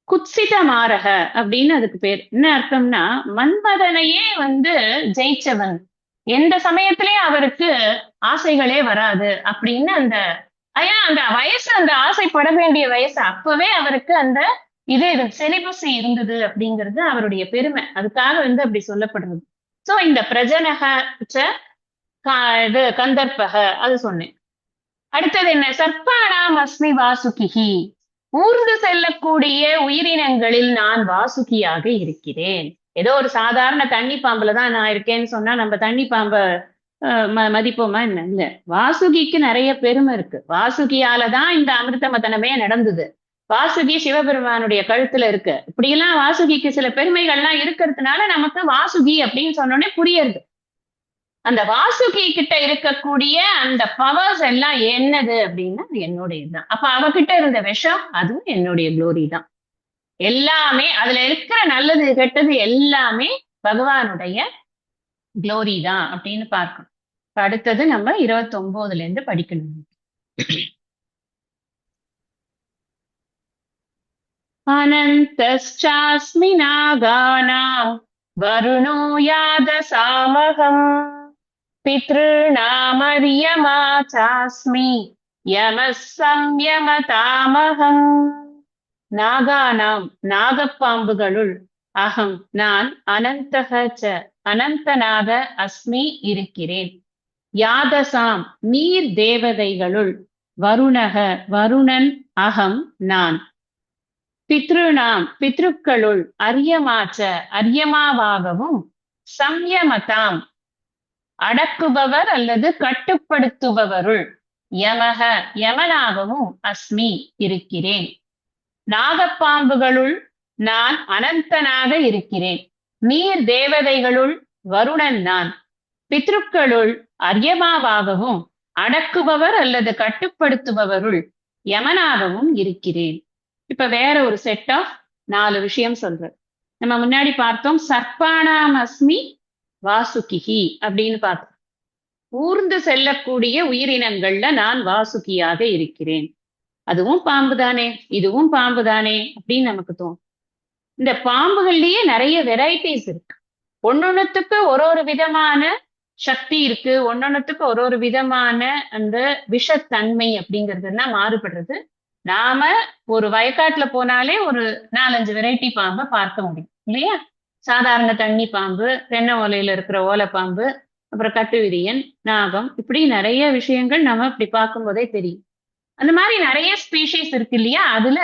குத்சித மாரக அப்படின்னு அதுக்கு பேர். என்ன அர்த்தம்னா, மன்மதனையே ஜெயிச்சவன். எந்த சமயத்திலயும் அவருக்கு ஆசைகளே வராது அப்படின்னு அந்த வயசு, அந்த ஆசைப்பட வேண்டிய வயசு, அப்பவே அவருக்கு அந்த செலிபஸி இருந்தது அப்படிங்கிறது அவருடைய பெருமை. அதுக்காக அப்படி சொல்லப்படுறது. சோ இந்த பிரஜனக இது கந்தர்ப்பக அது சொன்னேன். அடுத்தது என்ன? சர்ப்பானாம் அஸ்மி வாசுகிஹி. ஊர்ந்து செல்லக்கூடிய உயிரினங்களில் நான் வாசுகியாக இருக்கிறேன். ஏதோ ஒரு சாதாரண தண்ணி பாம்புலதான் நான் இருக்கேன்னு சொன்னா நம்ம தண்ணி பாம்ப மதிப்போமா என்ன? இல்ல, வாசுகிக்கு நிறைய பெருமை இருக்கு. வாசுகியாலதான் இந்த அமிர்த மதனமே நடந்தது. வாசுகி சிவபெருமானுடைய கழுத்துல இருக்கு. இப்படி எல்லாம் வாசுகிக்கு சில பெருமைகள்லாம் இருக்கிறதுனால நமக்கு வாசுகி அப்படின்னு சொன்னோடனே புரியுது. அந்த வாசுகி கிட்ட இருக்கக்கூடிய அந்த பவர்ஸ் எல்லாம் என்னது அப்படின்னா என்னுடையதுதான். அப்ப அவகிட்ட இருந்த விஷம் அதுவும் என்னுடைய குளோரி தான். எல்லாமே அதுல இருக்கிற நல்லது கெட்டது எல்லாமே பகவானுடைய குளோரி தான் அப்படின்னு பார்க்கணும். அடுத்தது நம்ம 29ல இருந்து படிக்கணும். அனந்தஸ்சாஸ்மி நாகானாம் வருணோ யாத சாமகம் பித்ருநாமரியமா சாஸ்மி யமஸ் சம்யமதாமகம். நாகானாம் நாகப்பாம்புகளுள் அகம் நான் அனந்தக அனந்தனாக அஸ்மி இருக்கிறேன். யாதசாம் நீர் தேவதைகளுள் வருணக வருணன் அகம் நான். பித்ருநாம் பித்ருக்களுள் அரியமாச்ச அரியமாவாகவும் சம்யமதாம் அடக்குபவர் அல்லது கட்டுப்படுத்துபவருள் யமக யமனாகவும் அஸ்மி இருக்கிறேன். நாகப்பாம்புகளுள் நான் அனந்தனாக இருக்கிறேன். நீர் தேவதைகளுள் வருணன் நான். பித்ருக்களுள் அரியமாவாகவும் அடக்குபவர் அல்லது கட்டுப்படுத்துபவருள் யமனாகவும் இருக்கிறேன். இப்ப வேற ஒரு செட் ஆஃப் 4 விஷயம் சொல்ற. நம்ம முன்னாடி பார்த்தோம் சர்ப்பானாம் அஸ்மி வாசுகிஹி அப்படின்னு பார்த்தோம். ஊர்ந்து செல்லக்கூடிய உயிரினங்கள்ல நான் வாசுகியாக இருக்கிறேன். அதுவும் பாம்பு தானே, இதுவும் பாம்பு தானே அப்படின்னு நமக்கு தோணும். இந்த பாம்புகள்லயே நிறைய வெரைட்டிஸ் இருக்கு. ஒன்னொன்னுத்துக்கு ஒரு விதமான சக்தி இருக்கு. ஒன்னொன்னுத்துக்கு ஒரு விதமான அந்த விஷத்தன்மை அப்படிங்கிறதுலாம் மாறுபடுறது நாம ஒரு வயக்காட்டுல போனாலே ஒரு 4-5 வெரைட்டி பாம்பை பார்க்க முடியும் இல்லையா? சாதாரண தண்ணி பாம்பு, தென்னை ஓலையில இருக்கிற ஓலை பாம்பு, அப்புறம் கட்டுவிரியன், நாகம், இப்படி நிறைய விஷயங்கள் நம்ம இப்படி பார்க்கும் போதே தெரியும். அந்த மாதிரி நிறைய ஸ்பீஷீஸ் இருக்கு இல்லையா? அதுல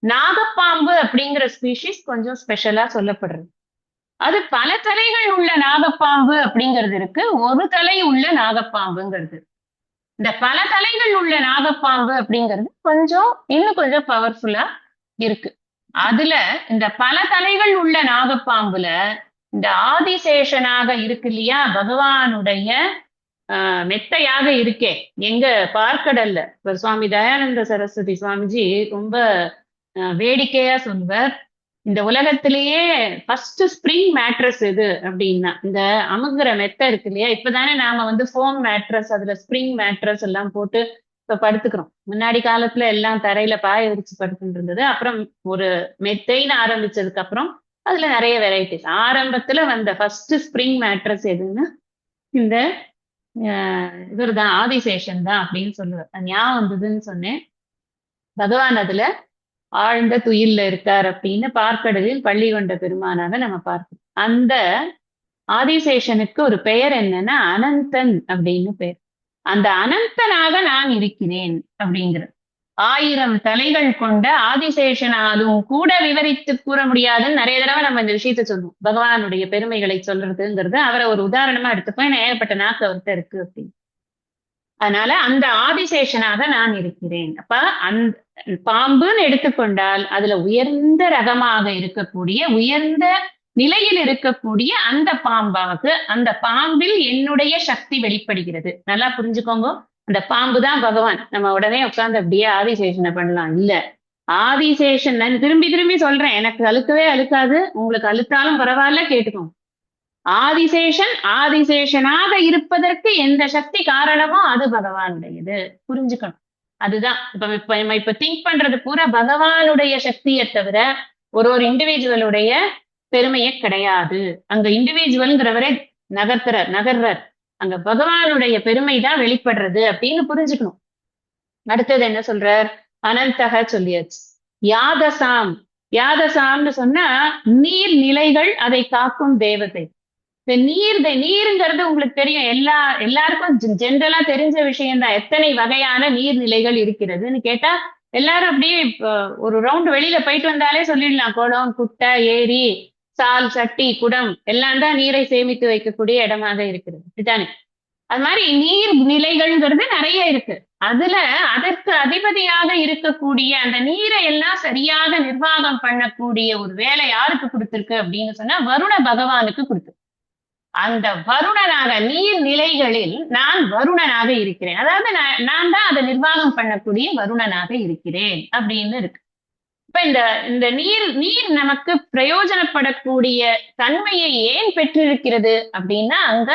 நாகப்பாம்பு அப்படிங்கிற ஸ்பீஷீஸ் கொஞ்சம் ஸ்பெஷலா சொல்லப்படுறது. அது பல தலைகள் உள்ள நாகப்பாம்பு அப்படிங்கிறது இருக்கு, ஒரு தலை உள்ள நாகப்பாம்புங்கிறது. இந்த பல தலைகள் உள்ள நாகப்பாம்பு அப்படிங்கிறது இன்னும் கொஞ்சம் பவர்ஃபுல்லா இருக்கு. அதுல இந்த பல தலைகள் உள்ள நாகப்பாம்புல இந்த ஆதிசேஷனாக இருக்கு இல்லையா, பகவானுடைய மெத்தையாக இருக்கே எங்க பார்க்கடல்ல. இப்ப சுவாமி தயானந்த சரஸ்வதி சுவாமிஜி ரொம்ப வேடிக்கையா சொல்லுவார், இந்த உலகத்திலேயே ஃபர்ஸ்ட் ஸ்ப்ரிங் மேட்ரஸ் எது அப்படின்னா இந்த அமுங்குற மெத்தை இருக்கு இல்லையா. இப்பதானே நாம ஃபோம் மேட்ரஸ், அதுல ஸ்ப்ரிங் மேட்ரஸ் எல்லாம் போட்டு இப்ப படுத்துக்கிறோம். முன்னாடி காலத்துல எல்லாம் தரையில பாய விரிச்சு படுத்துட்டு இருந்தது. அப்புறம் ஒரு மெத்தைன்னு ஆரம்பிச்சதுக்கு அப்புறம் அதுல நிறைய வெரைட்டிஸ். ஆரம்பத்துல வந்த ஃபர்ஸ்ட் ஸ்ப்ரிங் மேட்ரஸ் எதுன்னா இந்த இவர்தான், ஆதிசேஷன் தான் அப்படின்னு சொல்லுவார். ஞாபகம் வந்ததுன்னு சொன்னேன். பகவான் அதுல ஆழ்ந்த துயில்ல இருக்கார் அப்படின்னு பார்க்கடலில் பள்ளி கொண்ட பெருமானாக நம்ம பார்க்கிறோம். அந்த ஆதிசேஷனுக்கு ஒரு பெயர் என்னன்னா அனந்தன் அப்படின்னு பெயர். அந்த அனந்தனாக நான் இருக்கிறேன் அப்படிங்கிற 1000 தலைகள் கொண்ட ஆதிசேஷனாலும் கூட விவரித்து கூற முடியாதுன்னு நிறைய தடவை நம்ம இந்த விஷயத்த சொல்லுவோம். பகவானுடைய பெருமைகளை சொல்றதுங்கிறது அவரை ஒரு உதாரணமா எடுத்துப்போம். ஏகப்பட்ட நாக்கு அவர்கிட்ட இருக்கு அப்படின்னு. அதனால அந்த ஆதிசேஷனாக நான் இருக்கிறேன். அப்ப அந்த பாம்புன்னு எடுத்துக்கொண்டால் அதுல உயர்ந்த ரகமாக இருக்கக்கூடிய, உயர்ந்த நிலையில் இருக்கக்கூடிய அந்த பாம்பாக, அந்த பாம்பில் என்னுடைய சக்தி வெளிப்படுகிறது. நல்லா புரிஞ்சுக்கோங்க. அந்த பாம்பு தான் பகவான். நம்ம உடனே உட்கார்ந்து அப்படியே ஆதிசேஷனை பண்ணலாம் இல்ல. ஆதிசேஷன், நான் திரும்பி திரும்பி சொல்றேன், எனக்கு அழுக்கவே அழுக்காது, உங்களுக்கு அழுத்தாலும் பரவாயில்ல, கேட்டுக்கோங்க. ஆதிசேஷன் ஆதிசேஷனாக இருப்பதற்கு எந்த சக்தி காரணமோ அது பகவானுடையது. புரிஞ்சுக்கணும். அதுதான் இப்ப திங்க் பண்றது பூரா பகவானுடைய சக்தியை தவிர ஒரு இண்டிவிஜுவலுடைய பெருமையே கிடையாது. அங்க இண்டிவிஜுவல்ங்கிறவரே நகர்றார். அங்க பகவானுடைய பெருமை தான் வெளிப்படுறது அப்படின்னு புரிஞ்சுக்கணும். அடுத்தது என்ன சொல்றார்? அனந்தக சொல்லியாச்சு. யாதசாம், யாதசாம்னு சொன்னா நீர் நிலைகள், அதை காக்கும் தேவதை. இந்த நீருங்கிறது உங்களுக்கு தெரியும், எல்லாருக்கும் ஜென்ரலா தெரிஞ்ச விஷயம் தான். எத்தனை வகையான நீர்நிலைகள் இருக்கிறதுன்னு கேட்டா எல்லாரும் அப்படியே ஒரு ரவுண்ட் வெளியில போயிட்டு வந்தாலே சொல்லிடலாம். குளம், குட்டை, ஏரி, சால், சட்டி, குடம் எல்லாம் தான் நீரை சேமித்து வைக்கக்கூடிய இடமாக இருக்கிறது, இதுதானே? அது மாதிரி நீர் நிலைகள்ங்கிறது நிறைய இருக்கு. அதுல அதற்கு அதிபதியாக இருக்கக்கூடிய அந்த நீரை எல்லாம் சரியாக நிர்வாகம் பண்ணக்கூடிய ஒரு வேலை யாருக்கு கொடுத்திருக்கு அப்படின்னு சொன்னா வருண பகவானுக்கு கொடுத்திருக்கு. அந்த வருணனாக, நீர் நிலைகளில் நான் வருணனாக இருக்கிறேன். அதாவது நான் தான் அதை நிர்வாகம் பண்ணக்கூடிய வருணனாக இருக்கிறேன் அப்படின்னு இருக்கு. இப்ப இந்த நீர் நமக்கு பிரயோஜனப்படக்கூடிய தன்மையை ஏன் பெற்றிருக்கிறது அப்படின்னா அங்க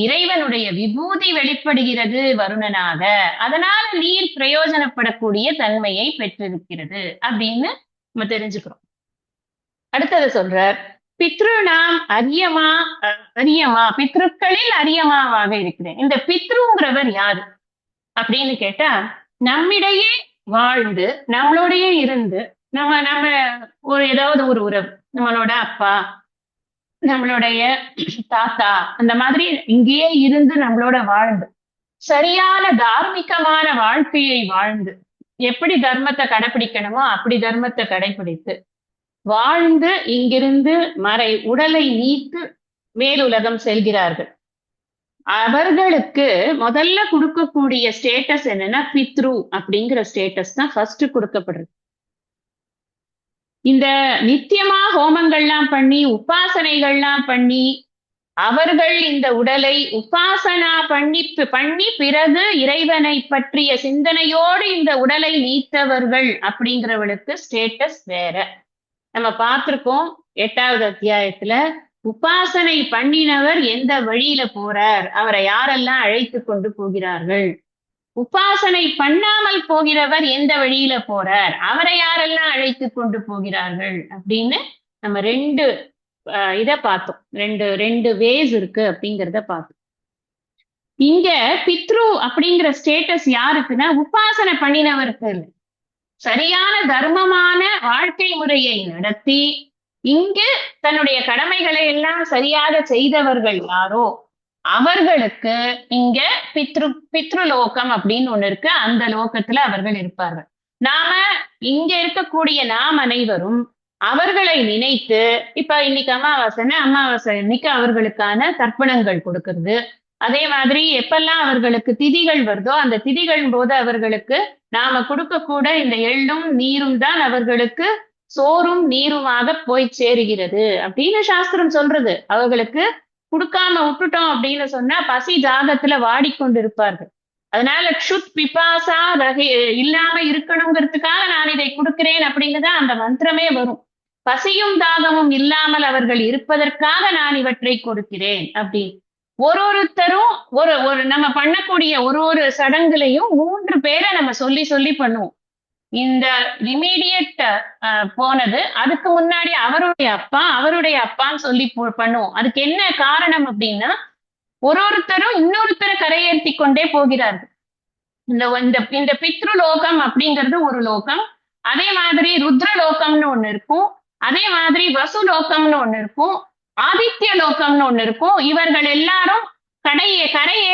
இறைவனுடைய விபூதி வெளிப்படுகிறது வருணனாக. அதனால நீர் பிரயோஜனப்படக்கூடிய தன்மையை பெற்றிருக்கிறது அப்படின்னு நம்ம தெரிஞ்சுக்கிறோம். அடுத்தது சொல்றார், பித்ருநாம் அரியமா, பித்ருக்களில் அரியமாவாக இருக்கிறேன். இந்த பித்ருங்கிறவர் யாரு அப்படின்னு கேட்டா, நம்மிடையே வாழ்ந்து நம்மளோடயே இருந்து நம்ம ஒரு ஏதாவது ஒரு உறவு, நம்மளோட அப்பா, நம்மளுடைய தாத்தா, அந்த மாதிரி இங்கேயே இருந்து நம்மளோட வாழ்ந்து சரியான தார்மீகமான வாழ்க்கையை வாழ்ந்து, எப்படி தர்மத்தை கடைபிடிக்கணுமோ அப்படி தர்மத்தை கடைபிடித்து வாழ்ந்து இங்கிருந்து உடலை நீத்து மேலுலகம் செல்கிறார்கள். அவர்களுக்கு முதல்ல கொடுக்கக்கூடிய ஸ்டேட்டஸ் என்னன்னா பித்ரு அப்படிங்கிற ஸ்டேட்டஸ் தான் ஃபர்ஸ்ட் கொடுக்கப்படுறது. இந்த நித்தியமா ஹோமங்கள்லாம் பண்ணி உபாசனைகள்லாம் பண்ணி அவர்கள் இந்த உடலை உபாசனா பண்ணி பிறகு இறைவனை பற்றிய சிந்தனையோடு இந்த உடலை நீத்தவர்கள் அப்படிங்கிறவளுக்கு ஸ்டேட்டஸ் வேற. நம்ம பார்த்திருக்கோம் 8வது அத்தியாயத்துல உபாசனை பண்ணினவர் எந்த வழியில போறார், அவரை யாரெல்லாம் அழைத்து கொண்டு போகிறார்கள். உபாசனை பண்ணாமல் போகிறவர் எந்த வழியில போறார், அவரை யாரெல்லாம் அழைத்து கொண்டு போகிறார்கள் அப்படின்னு நம்ம 2 இத பார்த்தோம். ரெண்டு வேஸ் இருக்கு அப்படிங்கிறத பார்த்தோம். இங்க பித்ரு அப்படிங்கிற ஸ்டேட்டஸ் யாருக்குன்னா உபாசனை பண்ணினவருக்கு இல்லை. சரியான தர்மமான வாழ்க்கை முறையை நடத்தி இங்கு தன்னுடைய கடமைகளை எல்லாம் சரியாக செய்தவர்கள் யாரோ அவர்களுக்கு இங்க பித்ருலோகம் அப்படின்னு ஒண்ணு இருக்கு. அந்த லோகத்துல அவர்கள் இருப்பார்கள். நாம இங்க இருக்கக்கூடிய நாம் அனைவரும் அவர்களை நினைத்து, இப்ப இன்னைக்கு அமாவாசைன்னா அமாவாசை இன்னைக்கு அவர்களுக்கான தர்ப்பணங்கள் கொடுக்கறது. அதே மாதிரி எப்பெல்லாம் அவர்களுக்கு திதிகள் வருதோ அந்த திதிகள் போது அவர்களுக்கு நாம கொடுக்க இந்த எள்ளும் நீரும் தான் அவர்களுக்கு சோறும் நீருமாக போய் சேருகிறது அப்படின்னு சாஸ்திரம் சொல்றது. அவர்களுக்கு கொடுக்காம விட்டுட்டோம் அப்படின்னு சொன்னா பசி தாகத்துல வாடிக்கொண்டிருப்பார்கள். அதனால க்ஷுத் பிபாசா இல்லாம இருக்கணுங்கிறதுக்காக நான் இதை கொடுக்கிறேன் அப்படின்னு தான் அந்த மந்திரமே வரும். பசியும் தாகமும் இல்லாமல் அவர்கள் இருப்பதற்காக நான் இவற்றை கொடுக்கிறேன் அப்படின்னு. ஒருத்தரும் ஒரு நம்ம பண்ணக்கூடிய ஒரு சடங்குலையும் 3 பேரை நம்ம சொல்லி சொல்லி பண்ணுவோம். இந்த இமீடியட் போனது, அதுக்கு முன்னாடி அவருடைய அப்பான்னு சொல்லி பண்ணுவோம். அதுக்கு என்ன காரணம் அப்படின்னா ஒருத்தரும் இன்னொருத்தரை கரையேற்றி கொண்டே போகிறார்கள். இந்த பித்ருலோகம் அப்படிங்கிறது ஒரு லோகம். அதே மாதிரி ருத்ரலோகம்னு ஒண்ணு இருக்கும். அதே மாதிரி வசுலோகம்னு ஒண்ணு இருக்கும். ஆதித்ய லோகம்னு ஒண்ணு இருக்கும். இவர்கள் எல்லாரும் கரை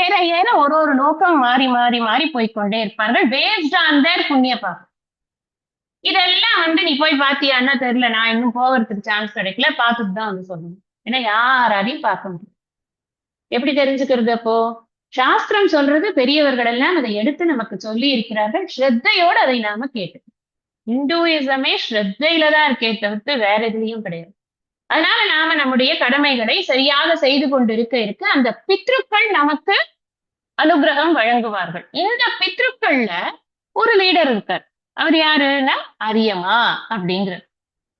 ஏற ஏற ஒரு லோகம் மாறி மாறி மாறி போய்கொண்டே இருப்பார்கள் பேஸ்ட் ஆன் தேர் புண்ணிய பாகம். இதெல்லாம் நீ போய் பாத்தியான்னா தெரியல, நான் இன்னும் போகிறதுக்கு சான்ஸ் கிடைக்கல, பார்த்துட்டு தான் சொல்லணும். ஏன்னா யாராலையும் பார்க்க முடியும். எப்படி தெரிஞ்சுக்கிறது? அப்போ சாஸ்திரம் சொல்றது பெரியவர்கள் எல்லாம் அதை எடுத்து நமக்கு சொல்லி இருக்கிறார்கள். ஸ்ரத்தையோடு அதை நாம கேட்டு, இந்துயிசமே ஸ்ரத்தையில தான் இருக்கே தவிர்த்து வேற எதுலையும் கிடையாது. அதனால நாம நம்முடைய கடமைகளை சரியாக செய்து கொண்டு இருக்க அந்த பித்ருக்கள் நமக்கு அனுகிரகம் வழங்குவார்கள். இந்த பித்ருக்கள்ல ஒரு லீடர் இருக்கார். அவர் யாருன்னா அரியமா அப்படிங்கிற.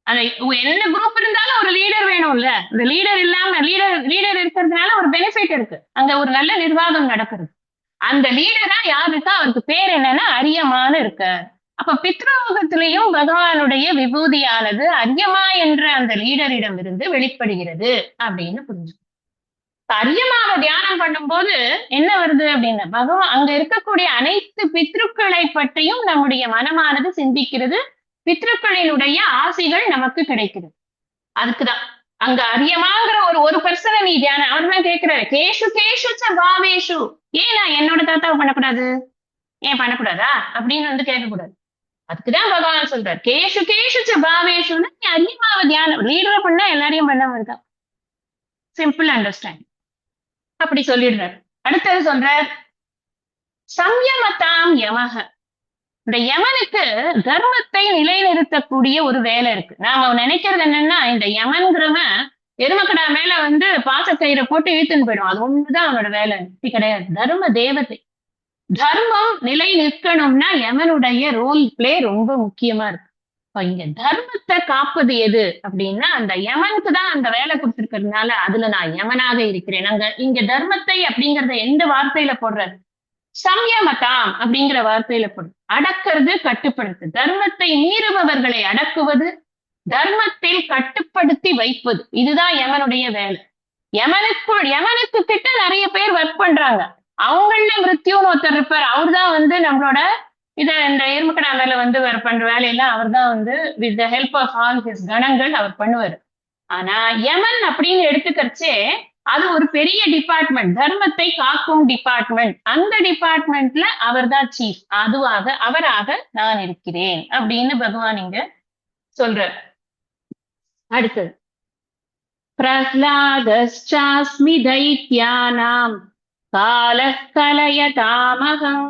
அந்த என்ன குரூப் இருந்தாலும் ஒரு லீடர் வேணும்ல. இந்த லீடர் இல்லாம லீடர் இருக்கிறதுனால ஒரு பெனிஃபிட் இருக்கு. அங்க ஒரு நல்ல நிர்வாகம் நடக்கிறது. அந்த லீடரா யாருக்கா அவருக்கு பேர் என்னன்னா அரியமான்னு இருக்க. அப்ப பித்ருலோகத்திலையும் பகவானுடைய விபூதியானது அரியமா என்ற அந்த லீடரிடம் இருந்து வெளிப்படுகிறது அப்படின்னு புரிஞ்சு. அரியமாவை தியானம் பண்ணும்போது என்ன வருது அப்படின்னா பகவான் அங்க இருக்கக்கூடிய அனைத்து பித்ருக்களை பற்றியும் நம்முடைய மனமானது சிந்திக்கிறது. பித்ருக்களினுடைய ஆசைகள் நமக்கு கிடைக்கிறது. அதுக்குதான் அங்க அரியமாங்கிற ஒரு பர்சனை நீ தியானம். அவர் தான் கேட்கிறாரு, கேஷு கேஷு பாவேஷு, ஏன் நான் என்னோட தாத்தாவை பண்ணக்கூடாது, ஏன் பண்ணக்கூடாதா அப்படின்னு கேட்கக்கூடாது. அதுக்குதான் பகவான் சொல்றார், கேஷு கேஷு பாவேஷுன்னு நீ அரியமாவை தியானம். லீடரை பண்ணா எல்லாரையும் பண்ண மாதிரிதான். Simple understand. அப்படி சொல்லிடுறார். அடுத்தது சொல்றார், சம்யமதாம் யமக. இந்த யமனுக்கு தர்மத்தை நிலைநிறுத்தக்கூடிய ஒரு வேலை இருக்கு. நாம நினைக்கிறது என்னன்னா இந்த யமன்கிறவன் எருமக்கடா மேல பாசக்கயிறை போட்டு இழுத்துன்னு போயிடும், அது ஒண்ணுதான் அவனோட வேலை. கிடையாது. தர்ம தேவதை. தர்மம் நிலை நிற்கணும்னா யமனுடைய ரோல் பிளே ரொம்ப முக்கியமா இருக்கு. இங்க தர்மத்தை காப்பது எது அப்படின்னா அந்த யமனுக்கு தான் அந்த வேலை கொடுத்திருக்கிறதுனால அதுல நான் யமனாக இருக்கிறேன். இங்க தர்மத்தை அப்படிங்கறத எந்த வார்த்தையில போடுறது? சம்யமதாம் அப்படிங்கிற வார்த்தையில போடுறது. அடக்கிறது, கட்டுப்படுத்து. தர்மத்தை மீறுபவர்களை அடக்குவது, தர்மத்தில் கட்டுப்படுத்தி வைப்பது, இதுதான் யமனுடைய வேலை. யமனுக்கு கிட்ட நிறைய பேர் ஒர்க் பண்றாங்க. அவங்கள மிருத்யுன்னு ஒருத்தர் இருப்பார். அவர் தான் நம்மளோட இந்த எருமக்கடா மேல பண்ற வேலையெல்லாம் அவர் தான் with the help of all his கணங்கள் அவர் பண்ணுவாரு. ஆனா யமன் அப்படின்னு எடுத்துக்கிறச்சே அது ஒரு பெரிய டிபார்ட்மெண்ட், தர்மத்தை காக்கும் டிபார்ட்மெண்ட். அந்த டிபார்ட்மெண்ட்ல அவர் தான் சீஃப். அவராக நான் இருக்கிறேன் அப்படின்னு பகவான் இங்க சொல்றார். அடுத்தது, பிரஹ்லாதஸ்சாஸ்மி தைத்யானாம் காலः கலயதாமகம்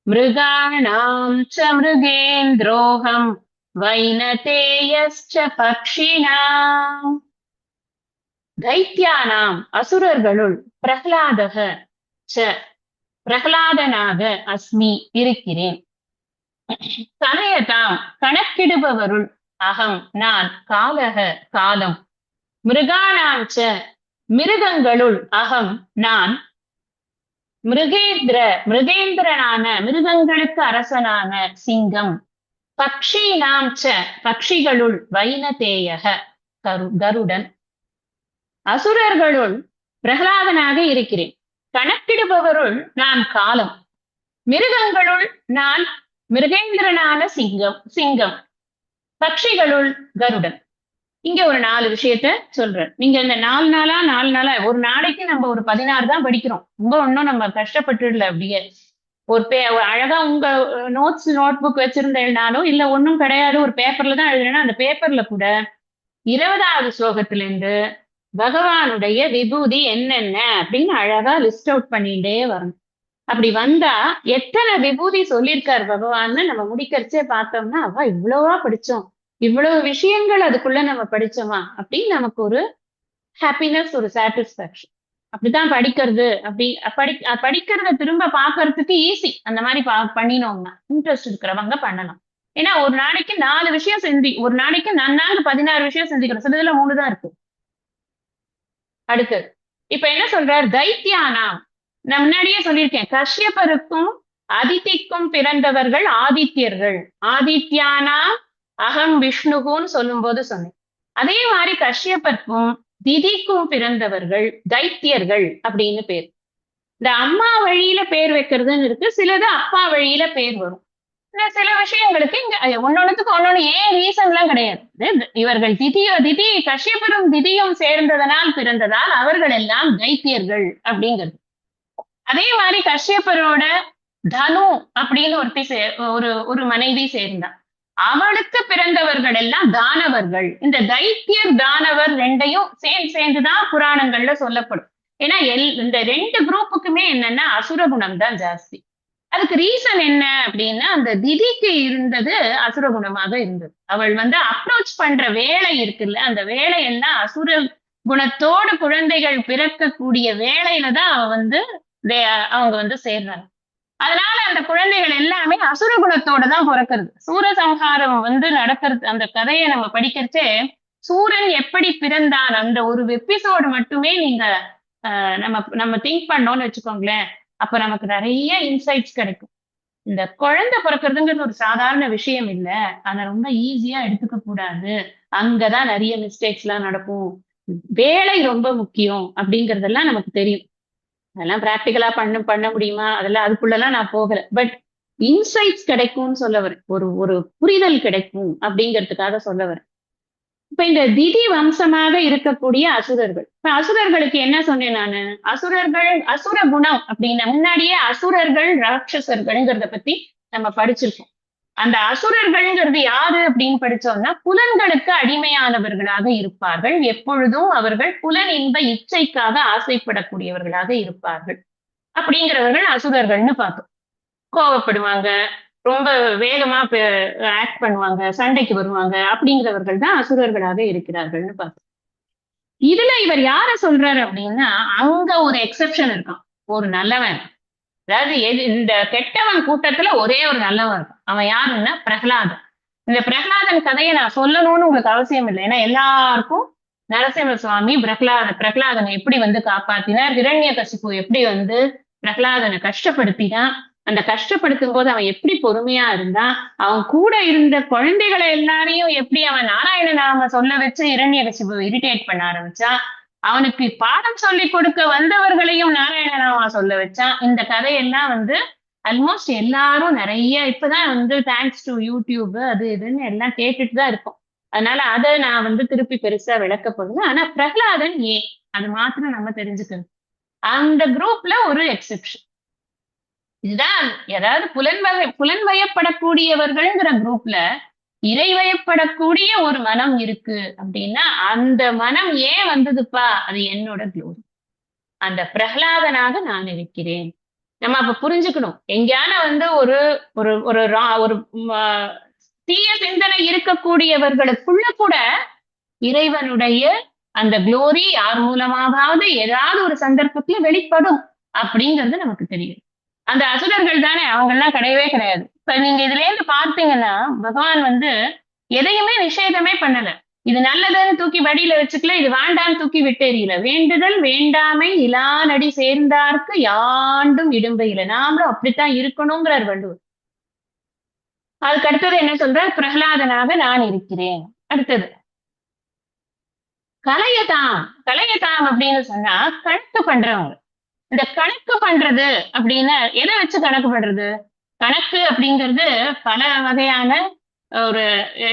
மிருகாணாம் ச மிருகேந்திரோகம் வைனதேயஸ்ச பக்ஷிணாம். தைத்யானாம் அசுரர்களுள் பிரஹ்லாதக ச பிரஹ்லாதனாக அஸ்மி இருக்கிறேன். கலயதாம் கணக்கிடுபவருள் அகம் நான் காலக காலம். மிருகாணாம் ச மிருகங்களுள் அகம் நான் மிருகேந்திரனான மிருகங்களுக்கு அரசனான சிங்கம். பக்ஷீனாம் ச பக்ஷிகளுள் வைனதேயக கருடன். அசுரர்களுள் பிரகலாதனாக இருக்கிறேன். கணக்கிடுபவருள் நான் காலம். மிருகங்களுள் நான் மிருகேந்திரனான சிங்கம், பட்சிகளுள் கருடன். இங்க ஒரு 4 விஷயத்த சொல்றேன். நீங்க இந்த 4 நாளா ஒரு நாளைக்கு நம்ம ஒரு 16 தான் படிக்கிறோம். ரொம்ப ஒண்ணும் நம்ம கஷ்டப்பட்டுடல அப்படியே. ஒரு அழகா உங்க நோட் புக் வச்சிருந்தேன்னாலும் இல்ல ஒண்ணும் கிடையாது, ஒரு பேப்பர்ல தான் எழுதுறேன்னா அந்த பேப்பர்ல கூட 20வது ஸ்லோகத்திலிருந்து பகவானுடைய விபூதி என்னென்ன அப்படின்னு அழகா லிஸ்ட் அவுட் பண்ணிட்டே வரணும். அப்படி வந்தா எத்தனை விபூதி சொல்லியிருக்கார் பகவான்னு நம்ம முடிக்கிறச்சே பார்த்தோம்னா அவ இவ்வளவா படிச்சோம், இவ்வளவு விஷயங்கள் அதுக்குள்ள நம்ம படிச்சோமா அப்படின்னு நமக்கு ஒரு ஹாப்பினஸ், ஒரு சாட்டிஸ்பாக்சன். அப்படித்தான் படிக்கிறது. அப்படி படிக்கிறத திரும்ப பாக்குறதுக்கு ஈஸி. அந்த மாதிரி பண்ணினோம்னா இன்ட்ரெஸ்ட் இருக்கிறவங்க பண்ணலாம். ஏன்னா ஒரு நாளைக்கு 4 விஷயம் ஒரு நாளைக்கு நன்னாங்க 16 விஷயம் செஞ்சுக்கிறோம். சிலதுல 3 தான் இருக்கு. அடுத்தது இப்ப என்ன சொல்றார், தைத்தியானாம். நான் முன்னாடியே சொல்லியிருக்கேன், கஷ்யப்பருக்கும் அதிதிக்கும் பிறந்தவர்கள் ஆதித்யர்கள். ஆதித்யானாம் அகம் விஷ்ணுகுன்னு சொல்லும் போது சொன்னேன். அதே மாதிரி கஷ்யப்பருக்கும் திதிக்கும் பிறந்தவர்கள் தைத்தியர்கள் அப்படின்னு பேர். இந்த அம்மா வழியில பேர் வைக்கிறதுன்னு இருக்கு, சிலது அப்பா வழியில பேர் வரும். சில விஷயங்களுக்கு இங்க ஒன்னொன்னுக்கு ஒன்னொன்னு ஏன் ரீசன் எல்லாம் கிடையாது. இவர்கள் திதி கஷ்யப்பரும் திதியும் சேர்ந்ததனால் பிறந்ததால் அவர்கள் எல்லாம் தைத்தியர்கள் அப்படிங்கிறது. அதே மாதிரி கஷ்யப்பரோட தனு அப்படின்னு ஒரு மனைவி சேர்ந்தா, அவளுக்கு பிறந்தவர்கள் எல்லாம் தானவர்கள். இந்த தைத்தியர் தானவர் ரெண்டையும் சேர்ந்துதான் புராணங்கள்ல சொல்லப்படும். ஏன்னா இந்த 2 குரூப்புக்குமே என்னன்னா அசுர குணம் தான் ஜாஸ்தி. அதுக்கு ரீசன் என்ன அப்படின்னா, அந்த திதிக்கு இருந்தது அசுர குணமாக இருந்தது. அவள் அப்ரோச் பண்ற வேலை இருக்குல்ல, அந்த வேலையெல்லாம் அசுர குணத்தோடு குழந்தைகள் பிறக்கக்கூடிய வேலையில தான் அவங்க சேர்றாங்க. அதனால அந்த குழந்தைகள் எல்லாமே அசுர குணத்தோட தான் பிறக்கிறது. சூரசம்ஹாரம் நடக்கிறது. அந்த கதையை நம்ம படிக்கிறச்சே சூரன் எப்படி பிறந்தான் அந்த ஒரு எபிசோடு மட்டுமே நீங்க நம்ம திங்க் பண்ணோம்னு வச்சுக்கோங்களேன், அப்ப நமக்கு நிறைய இன்சைட்ஸ் கிடைக்கும். இந்த குழந்தை பிறக்கிறதுங்கிறது ஒரு சாதாரண விஷயம் இல்ல, அதை ரொம்ப ஈஸியா எடுத்துக்க கூடாது. அங்கதான் நிறைய மிஸ்டேக்ஸ் எல்லாம் நடக்கும். வேலை ரொம்ப முக்கியம் அப்படிங்கறதெல்லாம் நமக்கு தெரியும். அதெல்லாம் பிராக்டிகலா பண்ண முடியுமா, அதெல்லாம் அதுக்குள்ளலாம் நான் போகல. பட் இன்சைட்ஸ் கிடைக்கும்னு சொல்ல வரேன். ஒரு புரிதல் கிடைக்கும் அப்படிங்கிறதுக்காக சொல்ல வரேன். இப்ப இந்த திதி வம்சமாக இருக்கக்கூடிய அசுரர்கள், இப்ப அசுரர்களுக்கு என்ன சொன்னேன் நானு, அசுர குணம் அப்படின்னா முன்னாடியே அசுரர்கள் ராட்சசர்கள்ங்கிறத பத்தி நம்ம படிச்சிருக்கோம். அந்த அசுரர்கள்ங்கிறது யாரு அப்படின்னு படிச்சோம்னா, புலன்களுக்கு அடிமையானவர்களாக இருப்பார்கள். எப்பொழுதும் அவர்கள் புலன் இன்ப இச்சைக்காக ஆசைப்படக்கூடியவர்களாக இருப்பார்கள். அப்படிங்கிறவர்கள் அசுரர்கள்னு பார்த்தோம். கோவப்படுவாங்க, ரொம்ப வேகமா ஆக்ட் பண்ணுவாங்க, சண்டைக்கு வருவாங்க, அப்படிங்கிறவர்கள் தான் அசுரர்களாக இருக்கிறார்கள்னு பார்த்தோம். இதுல இவர் யார சொல்றாரு அப்படின்னா, அங்க ஒரு எக்ஸெப்ஷன் இருக்கான், ஒரு நல்லவன். அதாவது இந்த கெட்டவன் கூட்டத்துல ஒரே ஒரு நல்லவன் இருக்கும். அவன் யாருன்னா பிரகலாதன். இந்த பிரகலாதன் கதையை நான் சொல்லணும்னு உங்களுக்கு அவசியம் இல்லை. ஏன்னா எல்லாருக்கும் நரசிம்ம சுவாமி பிரகலாதனை எப்படி காப்பாத்தினார், ஹிரண்யகசிபு எப்படி பிரகலாதனை கஷ்டப்படுத்தினான், அந்த கஷ்டப்படுத்தும் போது அவன் எப்படி பொறுமையா இருந்தான், அவன் கூட இருந்த குழந்தைகளை எல்லாரையும் எப்படி அவன் நாராயண நாம சொல்ல வச்சு ஹிரண்யகசிபு இரிட்டேட் பண்ண ஆரம்பிச்சான், அவனுக்கு பாடம் சொல்லி கொடுக்க வந்தவர்களையும் நாராயண நாமா சொல்ல வச்சான். இந்த கதையெல்லாம் ஆல்மோஸ்ட் எல்லாரும் நிறைய இப்பதான் தேங்க்ஸ் டு யூடியூப் அது இதுன்னு எல்லாம் கேட்டுட்டு தான் இருக்கும். அதனால அதை நான் திருப்பி பெருசா விளக்கப்படுது. ஆனா பிரகலாதன் ஏன், அது மாத்திரம் நம்ம தெரிஞ்சுக்கணும். அந்த குரூப்ல ஒரு எக்ஸெப்ஷன் இதுதான். ஏதாவது புலன்வயப்படக்கூடியவர்கள்ங்கிற குரூப்ல இறைவயப்படக்கூடிய ஒரு மனம் இருக்கு அப்படின்னா, அந்த மனம் ஏன் வந்ததுப்பா, அது என்னோட குளோரி. அந்த பிரகலாதனாக நான் இருக்கிறேன். நம்ம அப்ப புரிஞ்சுக்கணும். எங்கேயான ஒரு ஒரு ஒரு தீய சிந்தனை இருக்கக்கூடியவர்களுக்குள்ள கூட இறைவனுடைய அந்த குளோரி யார் மூலமாவது ஏதாவது ஒரு சந்தர்ப்பத்துல வெளிப்படும் அப்படிங்கிறது நமக்கு தெரியும். அந்த அசுரர்கள் தானே, அவங்க எல்லாம் கிடையவே கிடையாது. இப்ப நீங்க இதுல இருந்து பார்த்தீங்கன்னா, பகவான் எதையுமே நிஷேதமே பண்ணல. இது நல்லதுன்னு தூக்கி வடியில வச்சுக்கல, இது வேண்டான்னு தூக்கி விட்டேறியல. வேண்டுதல் வேண்டாமை இலானடி சேர்ந்தார்க்கு யாண்டும் இடும்பையில. நாமளும் அப்படித்தான் இருக்கணுங்கிறார் வள்ளுவர். அதுக்கு அடுத்தது என்ன சொல்றார், பிரகலாதனாக நான் இருக்கிறேன். அடுத்தது கலையதாம் அப்படின்னு சொன்னா கணக்கு பண்றவங்க. இந்த கணக்கு பண்றது அப்படின்னா எதை வச்சு கணக்கு பண்றது, கணக்கு அப்படிங்கிறது பல வகையான ஒரு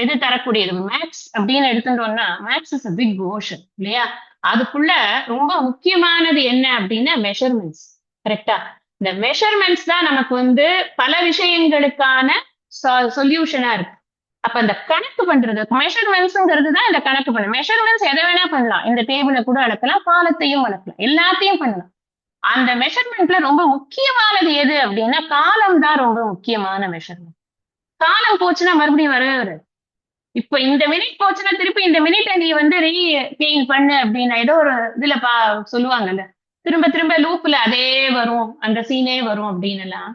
இது தரக்கூடியது. மேக்ஸ் அப்படின்னு எடுத்துட்டோம்னா maths is a big ocean இல்லையா? அதுக்குள்ள ரொம்ப முக்கியமானது என்ன அப்படின்னா மெஷர்மெண்ட்ஸ். கரெக்டா? இந்த மெஷர்மெண்ட்ஸ் தான் நமக்கு வந்து பல விஷயங்களுக்கான சொல்யூஷனா இருக்கு. அப்ப அந்த கணக்கு பண்றது மெஷர்மெண்ட்ஸ்ங்கிறது தான் இந்த கணக்கு பண்ணு. மெஷர்மெண்ட்ஸ் எதை வேணா பண்ணலாம். இந்த டேபிள கூட அளக்கலாம், காலத்தையும் அளக்கலாம், எல்லாத்தையும் பண்ணலாம். அந்த மெஷர்மெண்ட்ல ரொம்ப முக்கியமானது எது அப்படின்னா காலம் தான் ரொம்ப முக்கியமான மெஷர்மெண்ட். காலம் போச்சுன்னா மறுபடியும் வரவே வராது. இப்ப இந்த மினிட் போச்சுன்னா திருப்பி இந்த மினிட்டை நீ வந்து ரீகெயின் பண்ணு அப்படின்னா ஏதோ ஒரு இதுல சொல்லுவாங்கல்ல, திரும்ப திரும்ப லூப்ல அதே வரும், அந்த சீனே வரும் அப்படின்னு எல்லாம்.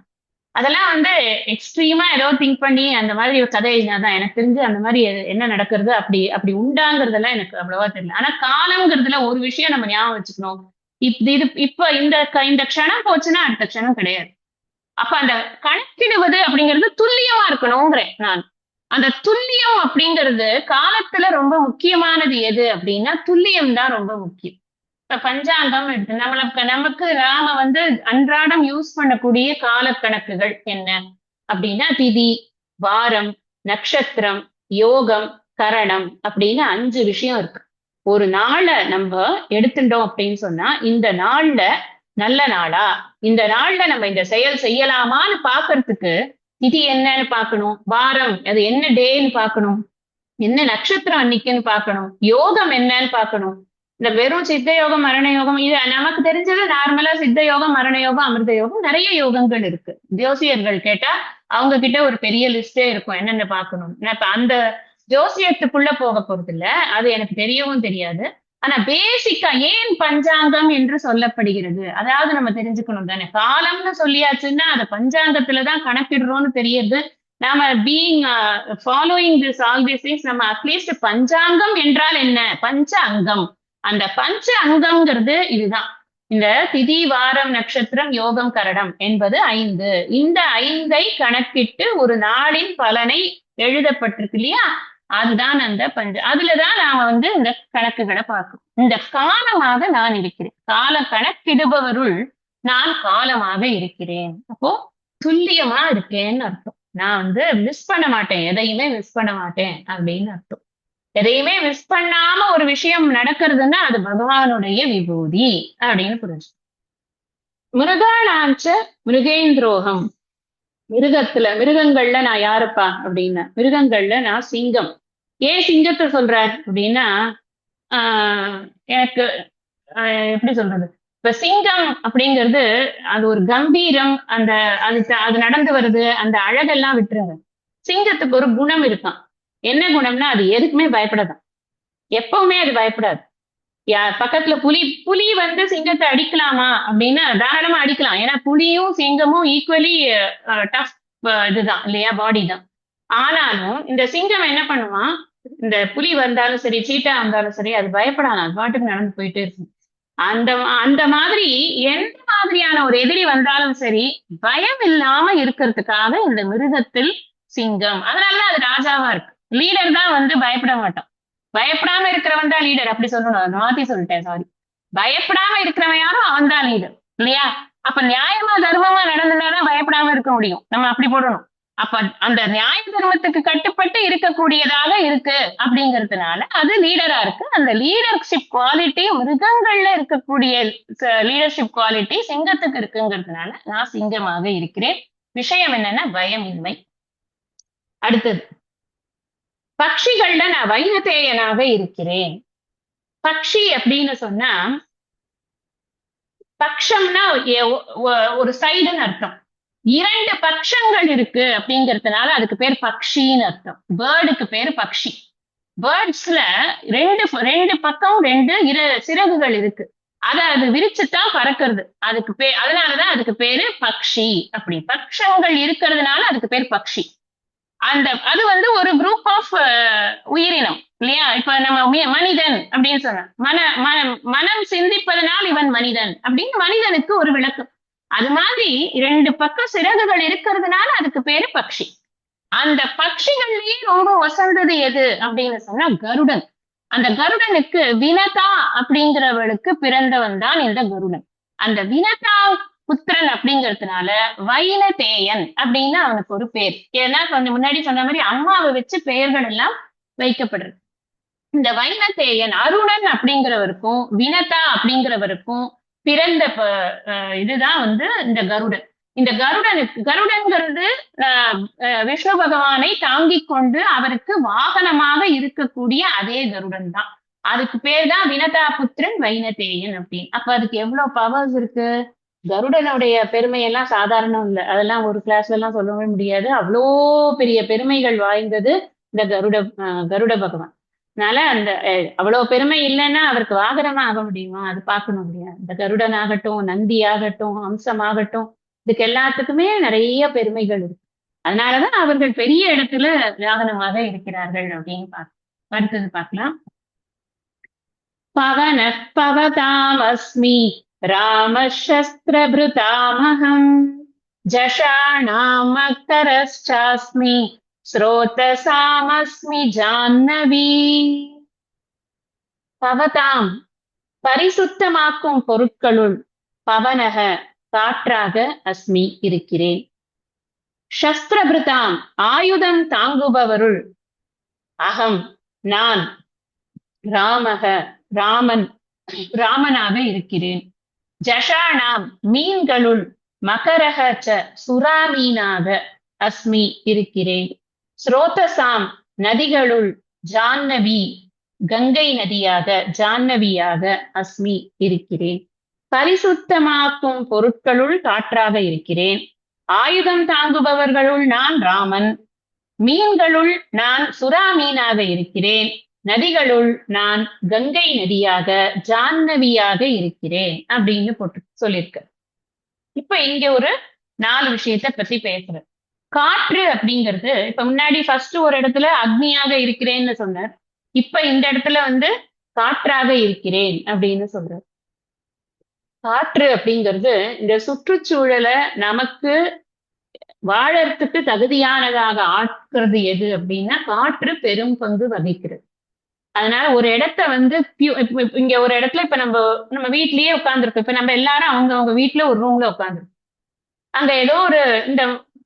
அதெல்லாம் வந்து எக்ஸ்ட்ரீமா ஏதோ திங்க் பண்ணி அந்த மாதிரி ஒரு கதை எழுதினாதான் எனக்கு தெரிஞ்சு அந்த மாதிரி என்ன நடக்கிறது அப்படி அப்படி உண்டாங்கிறதெல்லாம் எனக்கு அவ்வளவா தெரியல. ஆனா காலம்ங்கிறதுல ஒரு விஷயம் நம்ம ஞாபகம் வச்சுக்கணும். இப்ப இந்த க்ஷணம் போச்சுன்னா அடுத்த க்ஷணம் கிடையாது. அப்ப அந்த கணக்கிடுவது அப்படிங்கிறது துல்லியமா இருக்கணுங்கிறேன் நான். அந்த துல்லியம் அப்படிங்கிறது காலத்துல ரொம்ப முக்கியமானது எது அப்படின்னா துல்லியம் தான் ரொம்ப முக்கியம். இப்ப பஞ்சாங்கம் எடுத்து நமக்கு நாம வந்து அன்றாடம் யூஸ் பண்ணக்கூடிய கால கணக்குகள் என்ன அப்படின்னா திதி, வாரம், நட்சத்திரம், யோகம், கரணம் அப்படின்னு 5 விஷயம் இருக்கு. ஒரு நாளை நம்ம எடுத்துட்டோம் அப்படின்னு சொன்னா இந்த நாள்ல நல்ல நாளா, இந்த நாள்ல நம்ம இந்த செயல் செய்யலாமான்னு பாக்குறதுக்கு திதி என்னன்னு பார்க்கணும், வாரம் அது என்ன டேன்னு பார்க்கணும், என்ன நட்சத்திரம் அன்னைக்குன்னு பார்க்கணும், யோகம் என்னன்னு பார்க்கணும். இந்த வெறும் சித்த யோகம், மரண யோகம் இது நமக்கு தெரிஞ்சது நார்மலா சித்த யோகம், மரண யோகம், அமிர்த யோகம் நிறைய யோகங்கள் இருக்கு. ஜோசியர்கள் கேட்டா அவங்க கிட்ட ஒரு பெரிய லிஸ்டே இருக்கும் என்னென்ன பார்க்கணும். இப்ப அந்த ஜோசியத்துக்குள்ள போக போறது இல்ல, அது எனக்கு தெரியவும் தெரியாது. ஆனா பேசிக்கா ஏன் பஞ்சாங்கம் என்று சொல்லப்படுகிறது அதாவது நம்ம தெரிஞ்சுக்கணும் தானே. காலம்னு சொல்லியாச்சுன்னா அதை பஞ்சாங்கத்துலதான் கணக்கிடுறோம்னு தெரியுது. நாம being following this all this things நம்ம அட்லீஸ்ட் பஞ்சாங்கம் என்றால் என்ன, பஞ்ச அங்கம். அந்த பஞ்ச அங்கம்ங்கிறது இதுதான். இந்த திதி, வாரம், நட்சத்திரம், யோகம், கரணம் என்பது 5. இந்த 5ஐ கணக்கிட்டு ஒரு நாளின் பலனை எழுதப்பட்டிருக்கு இல்லையா, அதுதான் அந்த அதுலதான் நாம வந்து இந்த கணக்குகளை பார்க்கணும். இந்த காலமாக நான் இருக்கிறேன், கால கணக்கிடுபவருள் நான் காலமாக இருக்கிறேன். அப்போ துல்லியமா இருக்கேன்னு அர்த்தம். நான் வந்து மிஸ் பண்ண மாட்டேன், எதையுமே மிஸ் பண்ண மாட்டேன் அப்படின்னு அர்த்தம். எதையுமே மிஸ் பண்ணாம ஒரு விஷயம் நடக்கிறதுன்னா அது பகவானுடைய விபூதி அப்படின்னு புரிஞ்சு. மிருகாணாஞ்ச மிருகேந்திரோகம். மிருகங்கள்ல நான் யாருப்பா அப்படின்னா மிருகங்கள்ல நான் சிங்கம். ஏன் சிங்கத்தை சொல்ற அப்படின்னா எனக்கு எப்படி சொல்றது, இப்ப சிங்கம் அப்படிங்கிறது அது ஒரு கம்பீரம், அந்த அது நடந்து வருது அந்த அழகெல்லாம் விட்டுருங்க. சிங்கத்துக்கு ஒரு குணம் இருக்கான். என்ன குணம்னா அது எதுக்குமே பயப்படாதான், எப்பவுமே அது பயப்படாது. பக்கத்துல புலி வந்து சிங்கத்தை அடிக்கலாமா அப்படின்னா தாராளமா அடிக்கலாம். ஏன்னா புலியும் சிங்கமும் ஈக்குவலி டஃப் இதுதான் இல்லையா, பாடி தான். ஆனாலும் இந்த சிங்கம் என்ன பண்ணுவான், இந்த புலி வந்தாலும் சரி, சீட்டா வந்தாலும் சரி, அது பயப்படாது, அது பாட்டுக்கு நடந்து போயிட்டே இருக்கும். அந்த அந்த மாதிரி எந்த மாதிரியான ஒரு எதிரி வந்தாலும் சரி பயம் இல்லாம இருக்கிறதுக்காக இந்த மிருகத்தில் சிங்கம். அதனாலதான் அது ராஜாவா இருக்கு. லீடர் தான் வந்து பயப்பட மாட்டான். பயப்படாம இருக்கிறவன் தான் லீடர். அப்படி சொல்லணும், மாத்தி சொல்லிட்டேன், சாரி. பயப்படாம இருக்கிறவன் யாரும் அவன் தான் லீடர் இல்லையா? அப்ப நியாயமா தர்மமா நடந்ததுனாதான் பயப்படாம இருக்க முடியும். நம்ம அப்படி போடணும். அப்ப அந்த நியாய தர்மத்துக்கு கட்டுப்பட்டு இருக்கக்கூடியதாக இருக்கு அப்படிங்கிறதுனால அது லீடரா இருக்கு. அந்த லீடர்ஷிப் குவாலிட்டி மிருகங்கள்ல இருக்கக்கூடிய லீடர்ஷிப் குவாலிட்டி சிங்கத்துக்கு இருக்குங்கிறதுனால நான் சிங்கமாக இருக்கிறேன். விஷயம் என்னன்னா பயமின்மை. அடுத்தது பட்சிகள்ல நான் வைனதேயனாக இருக்கிறேன். பக்ஷி அப்படின்னு சொன்னா பக்ஷம்னா ஒரு சைடுன்னு அர்த்தம். 2 பட்சங்கள் இருக்கு அப்படிங்கிறதுனால அதுக்கு பேர் பக்ஷின்னு அர்த்தம். பேர்டுக்கு பேரு பக்ஷி. பேர்ட்ஸ்ல ரெண்டு பக்கம் 2 சிறகுகள் இருக்கு. அது விரிச்சுதான் பறக்கிறது. அதனாலதான் அதுக்கு பேரு பக்ஷி. அப்படி பட்சங்கள் இருக்கிறதுனால அதுக்கு பேர் பக்ஷி. அது வந்து ஒரு குரூப் ஆஃப் உயிரினம் இல்லையா? இப்ப நம்ம மனிதன் அப்படின்னு சொன்ன மனம் சிந்திப்பதனால் இவன் மனிதன் அப்படின்னு மனிதனுக்கு ஒரு விளக்கம். அது மாதிரி 2 பக்கம் சிறகுகள் இருக்கிறதுனால அதுக்கு பேரு பக்ஷி. அந்த பட்சிகள்லயே ரொம்ப வசந்தது எது அப்படின்னு சொன்னா கருடன். அந்த கருடனுக்கு வினதா அப்படிங்கிறவளுக்கு பிறந்தவன் தான் இந்த கருடன். அந்த வினதா புத்திரன் அப்படிங்கறதுனால வைனதேயன் அப்படின்னு அவனுக்கு ஒரு பேர். ஏன்னா கொஞ்சம் முன்னாடி சொன்ன மாதிரி அம்மாவை வச்சு பெயர்கள் எல்லாம் வைக்கப்படுறது. இந்த வைனதேயன் அருணன் அப்படிங்கிறவருக்கும் வினதா அப்படிங்கிறவருக்கும் பிறந்த இதுதான் வந்து இந்த கருடன். இந்த கருடன்கிறது விஷ்ணு பகவானை தாங்கிக் கொண்டு அவருக்கு வாகனமாக இருக்கக்கூடிய அதே கருடன் தான். அதுக்கு பேர் தான் வினதா புத்திரன் வைனதேயன் அப்படின்னு. அப்ப அதுக்கு எவ்வளவு பவர்ஸ் இருக்கு. கருடனுடைய பெருமையெல்லாம் சாதாரணம் இல்லை. அதெல்லாம் ஒரு கிளாஸ்ல எல்லாம் சொல்லவே முடியாது. அவ்வளோ பெரிய பெருமைகள் வாய்ந்தது இந்த கருட பகவான். அதனால அந்த அவ்வளவு பெருமை இல்லைன்னா அவருக்கு வாகனமா ஆக முடியுமா? அது பார்க்கணும் இல்லையா? இந்த கருடன் ஆகட்டும், நந்தி ஆகட்டும், அம்சமாகட்டும், இதுக்கு எல்லாத்துக்குமே நிறைய பெருமைகள் இருக்கு. அதனாலதான் அவர்கள் பெரிய இடத்துல வாகனமாக இருக்கிறார்கள் அப்படின்னு அடுத்தது பார்க்கலாம். பவன பவதாம் அஸ்மி ராமசஸ்திரபிருதாமகம் ஜஷாணாமக்தரஸ்சாஸ்மி ஸ்ரோதசாமஸ்மி ஜான்னவி. பவதாம் பரிசுத்தமாக்கும் பொருட்களுள் பவனக காற்றாக அஸ்மி இருக்கிறேன். சஸ்திரபிருதாம் ஆயுதம் தாங்குபவருள் அகம் நான் ராமக ராமனாக இருக்கிறேன். ஜஷாணாம் மீன்களுள் மகரக ச சுறாமீனாக அஸ்மி இருக்கிறேன். ஸ்ரோதசாம் நதிகளுள் ஜான்னவி கங்கை நதியாக ஜான்னவியாக அஸ்மி இருக்கிறேன். பரிசுத்தமாக்கும் பொருட்களுள் காற்றாக இருக்கிறேன். ஆயுதம் தாங்குபவர்களுள் நான் ராமன். மீன்களுள் நான் சுறா மீனாக இருக்கிறேன். நதிகளுள் நான் கங்கை நதியாக ஜான்னவியாக இருக்கிறேன் அப்படின்னு போட்டு சொல்லியிருக்க. இப்ப இங்க ஒரு 4 விஷயத்த பத்தி பேசுறேன். காற்று அப்படிங்கிறது இப்ப முன்னாடி ஃபர்ஸ்ட் ஒரு இடத்துல அக்னியாக இருக்கிறேன்னு சொன்னார். இப்ப இந்த இடத்துல வந்து காற்றாக இருக்கிறேன் அப்படின்னு சொல்றார். காற்று அப்படிங்கிறது இந்த சுற்றுச்சூழலை நமக்கு வாழறதுக்கு தகுதியானதாக ஆக்குறது எது அப்படின்னா காற்று பெரும் பங்கு வகிக்கிறது. அதனால ஒரு இடத்த வந்து இங்க ஒரு இடத்துல இப்ப நம்ம வீட்லயே உட்கார்ந்துருக்கோம். இப்ப நம்ம எல்லாரும் அவங்க வீட்டுல ஒரு ரூம்ல உட்காந்துருக்கோம். அங்க ஏதோ ஒரு இந்த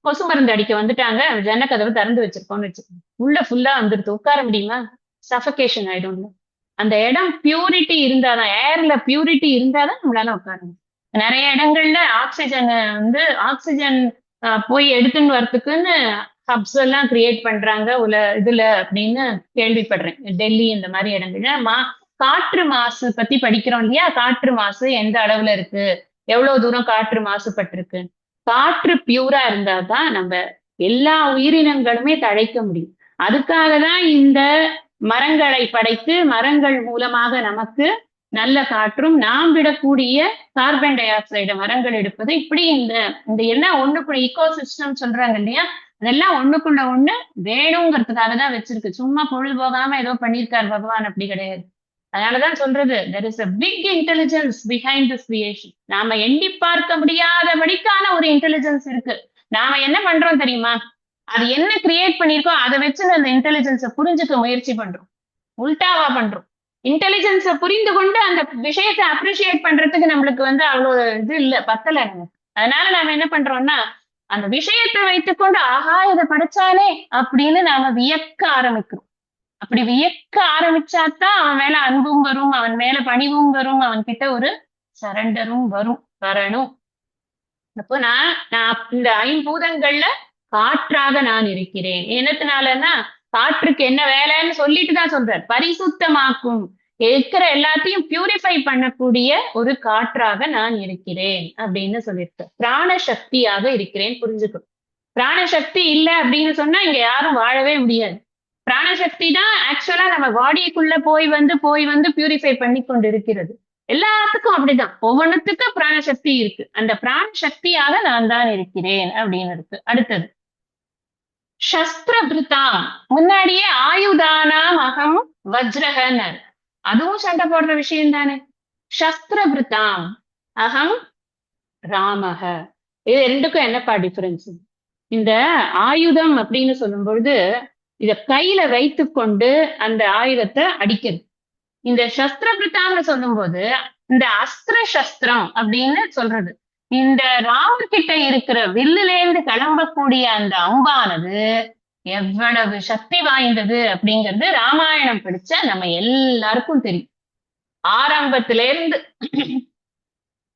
கொசு மருந்து அடிக்க வந்துட்டாங்க, ஜன்னக்கதவு திறந்து வச்சிருக்கோம்னு வச்சுக்கோங்க. உள்ள ஃபுல்லா வந்துடுது, உட்கார முடியுமா? சஃபகேஷன் ஆயிடும். அந்த இடம் பியூரிட்டி இருந்தாதான், ஏர்ல பியூரிட்டி இருந்தாதான் நம்மளால உட்கார முடியும். நிறைய இடங்கள்ல ஆக்சிஜன் போய் எடுத்துன்னு வரத்துக்குன்னு ஹப்ஸ் எல்லாம் கிரியேட் பண்றாங்க இதுல அப்படின்னு கேள்விப்படுறேன். டெல்லி இந்த மாதிரி இடங்கள்ல காற்று மாசு பத்தி படிக்கிறோம் இல்லையா? காற்று மாசு எந்த அளவுல இருக்கு, எவ்வளவு தூரம் காற்று மாசுபட்டிருக்கு. காற்று பியூரா இருந்தாதான் நம்ம எல்லா உயிரினங்களுமே தழைக்க முடியும். அதுக்காக தான் இந்த மரங்களை படைத்து மரங்கள் மூலமாக நமக்கு நல்ல காற்றும் நாம் விடக்கூடிய கார்பன் டை ஆக்சைடு மரங்கள் எடுப்பது. இப்படி இந்த எல்லாம் ஒண்ணுக்குள்ள ஈகோ சிஸ்டம் சொல்றாங்க இல்லையா? அதெல்லாம் ஒண்ணுக்குள்ள ஒண்ணு வேணுங்கிறதுக்காக தான் வச்சிருக்கு. சும்மா பொழுது போகாம ஏதோ பண்ணியிருக்கார் பகவான், அப்படி கிடையாது. அதனாலதான் சொல்றது there is a big intelligence behind this creation. நாம எண்ணி பார்க்க முடியாதபடிக்கான ஒரு இன்டெலிஜென்ஸ் இருக்கு. நாம என்ன பண்றோம் தெரியுமா? அது என்ன கிரியேட் பண்ணிருக்கோம் அதை வச்சு அந்த இன்டெலிஜென்ஸை புரிஞ்சுக்க முயற்சி பண்றோம். உல்டாவா பண்றோம். இன்டெலிஜென்ஸை புரிந்து கொண்டு அந்த விஷயத்தை அப்ரிஷியேட் பண்றதுக்கு நம்மளுக்கு வந்து அவ்வளவு இது இல்ல, பத்தல நமக்கு. அதனால நாம என்ன பண்றோம்னா அந்த விஷயத்தை வைத்துக்கொண்டு ஆஹா இதை படிச்சாலே அப்படின்னு நாம வியக்க ஆரம்பிக்கிறோம். அப்படி வியக்க ஆரம்பிச்சாதான் அவன் மேல அன்பும் வரும், அவன் மேல பணிவும் வரும், அவன் கிட்ட ஒரு சரண்டரும் வரணும். அப்போ நான் இந்த 5 பூதங்கள்ல காற்றாக நான் இருக்கிறேன். என்னத்தினாலன்னா காற்றுக்கு என்ன வேலைன்னு சொல்லிட்டு தான் சொல்றார். பரிசுத்தமாக்கும், இருக்கிற எல்லாத்தையும் பியூரிஃபை பண்ணக்கூடிய ஒரு காற்றாக நான் இருக்கிறேன் அப்படின்னு சொல்லியிருக்க. பிராணசக்தியாக இருக்கிறேன். புரிஞ்சுக்கணும். பிராணசக்தி இல்லை அப்படின்னு சொன்னா இங்க யாரும் வாழவே முடியாது. பிராணசக்தி தான் ஆக்சுவலா நம்ம பாடிக்குள்ள போய் வந்து பியூரிஃபை பண்ணி கொண்டு இருக்கிறது. எல்லாத்துக்கும் அப்படிதான், ஒவ்வொன்றுத்துக்கும் பிராணசக்தி இருக்கு. அந்த பிராணசக்தியாக நான் தான் இருக்கிறேன் அப்படின்னு இருக்கு. அடுத்தது சஸ்திரபிருதாம், முன்னாடியே ஆயுதானாம் அகம் வஜ்ரகனர், அதுவும் சண்டை போடுற விஷயம் தானே. சஸ்திரபிருதாம் அகம் ராமக, இது ரெண்டுக்கும் என்னப்பா டிஃபரன்ஸ்? இந்த ஆயுதம் அப்படின்னு சொல்லும் பொழுது இத கையில வைத்து கொண்டு அந்த ஆயுதத்தை அடிக்கிறது. இந்த சஸ்திரபிருத்தான்னு சொல்லும் போது இந்த அஸ்திர சஸ்திரம் அப்படின்னு சொல்றது. இந்த ராமர் கிட்ட இருக்கிற வில்லுல இருந்து கிளம்பக்கூடிய அந்த அம்பானது எவ்வளவு சக்தி வாய்ந்தது அப்படிங்கிறது ராமாயணம் படிச்ச நம்ம எல்லாருக்கும் தெரியும். ஆரம்பத்தில இருந்து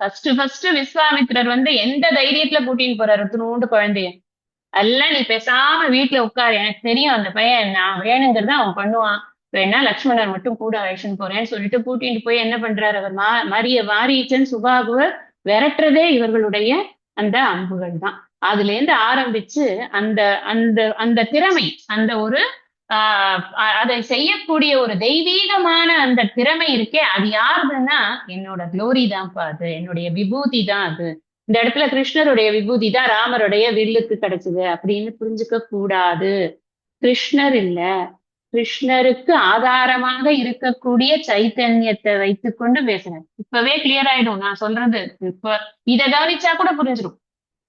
ஃபர்ஸ்ட் விஸ்வாமித்திரர் வந்து எந்த தைரியத்துல கூட்டின்னு போறாரு இத்துணூண்டு குழந்தைய. எல்லாம் நீ பேசாம வீட்டுல உட்காரு, எனக்கு தெரியும் அந்த பையன் நான் வேணுங்கிறத அவன் பண்ணுவான், வேணா லக்ஷ்மணர் மட்டும் கூட அழைச்சுன்னு போறேன்னு சொல்லிட்டு கூட்டிட்டு போய் என்ன பண்றாரு அவர் மாரீச்சன் சுபாகுவ விரட்டுறதே இவர்களுடைய அந்த அம்புகள் தான். அதுல இருந்து ஆரம்பிச்சு அந்த அந்த அந்த திறமை, அந்த ஒரு அதை செய்யக்கூடிய ஒரு தெய்வீகமான அந்த திறமை இருக்கே, அது யாருதுன்னா என்னோட குளோரி தான்ப்பா, அது என்னுடைய விபூதி தான். அது இந்த இடத்துல கிருஷ்ணருடைய விபூதி தான் ராமருடைய வில்லுக்கு கிடைச்சது அப்படின்னு புரிஞ்சுக்க கூடாது. கிருஷ்ணர் இல்ல, கிருஷ்ணருக்கு ஆதாரமாக இருக்கக்கூடிய சைத்தன்யத்தை வைத்துக்கொண்டு பேசுறேன். இப்பவே கிளியர் ஆயிடும் நான் சொல்றது. இப்ப இத கவனிச்சா கூட புரிஞ்சிடும்.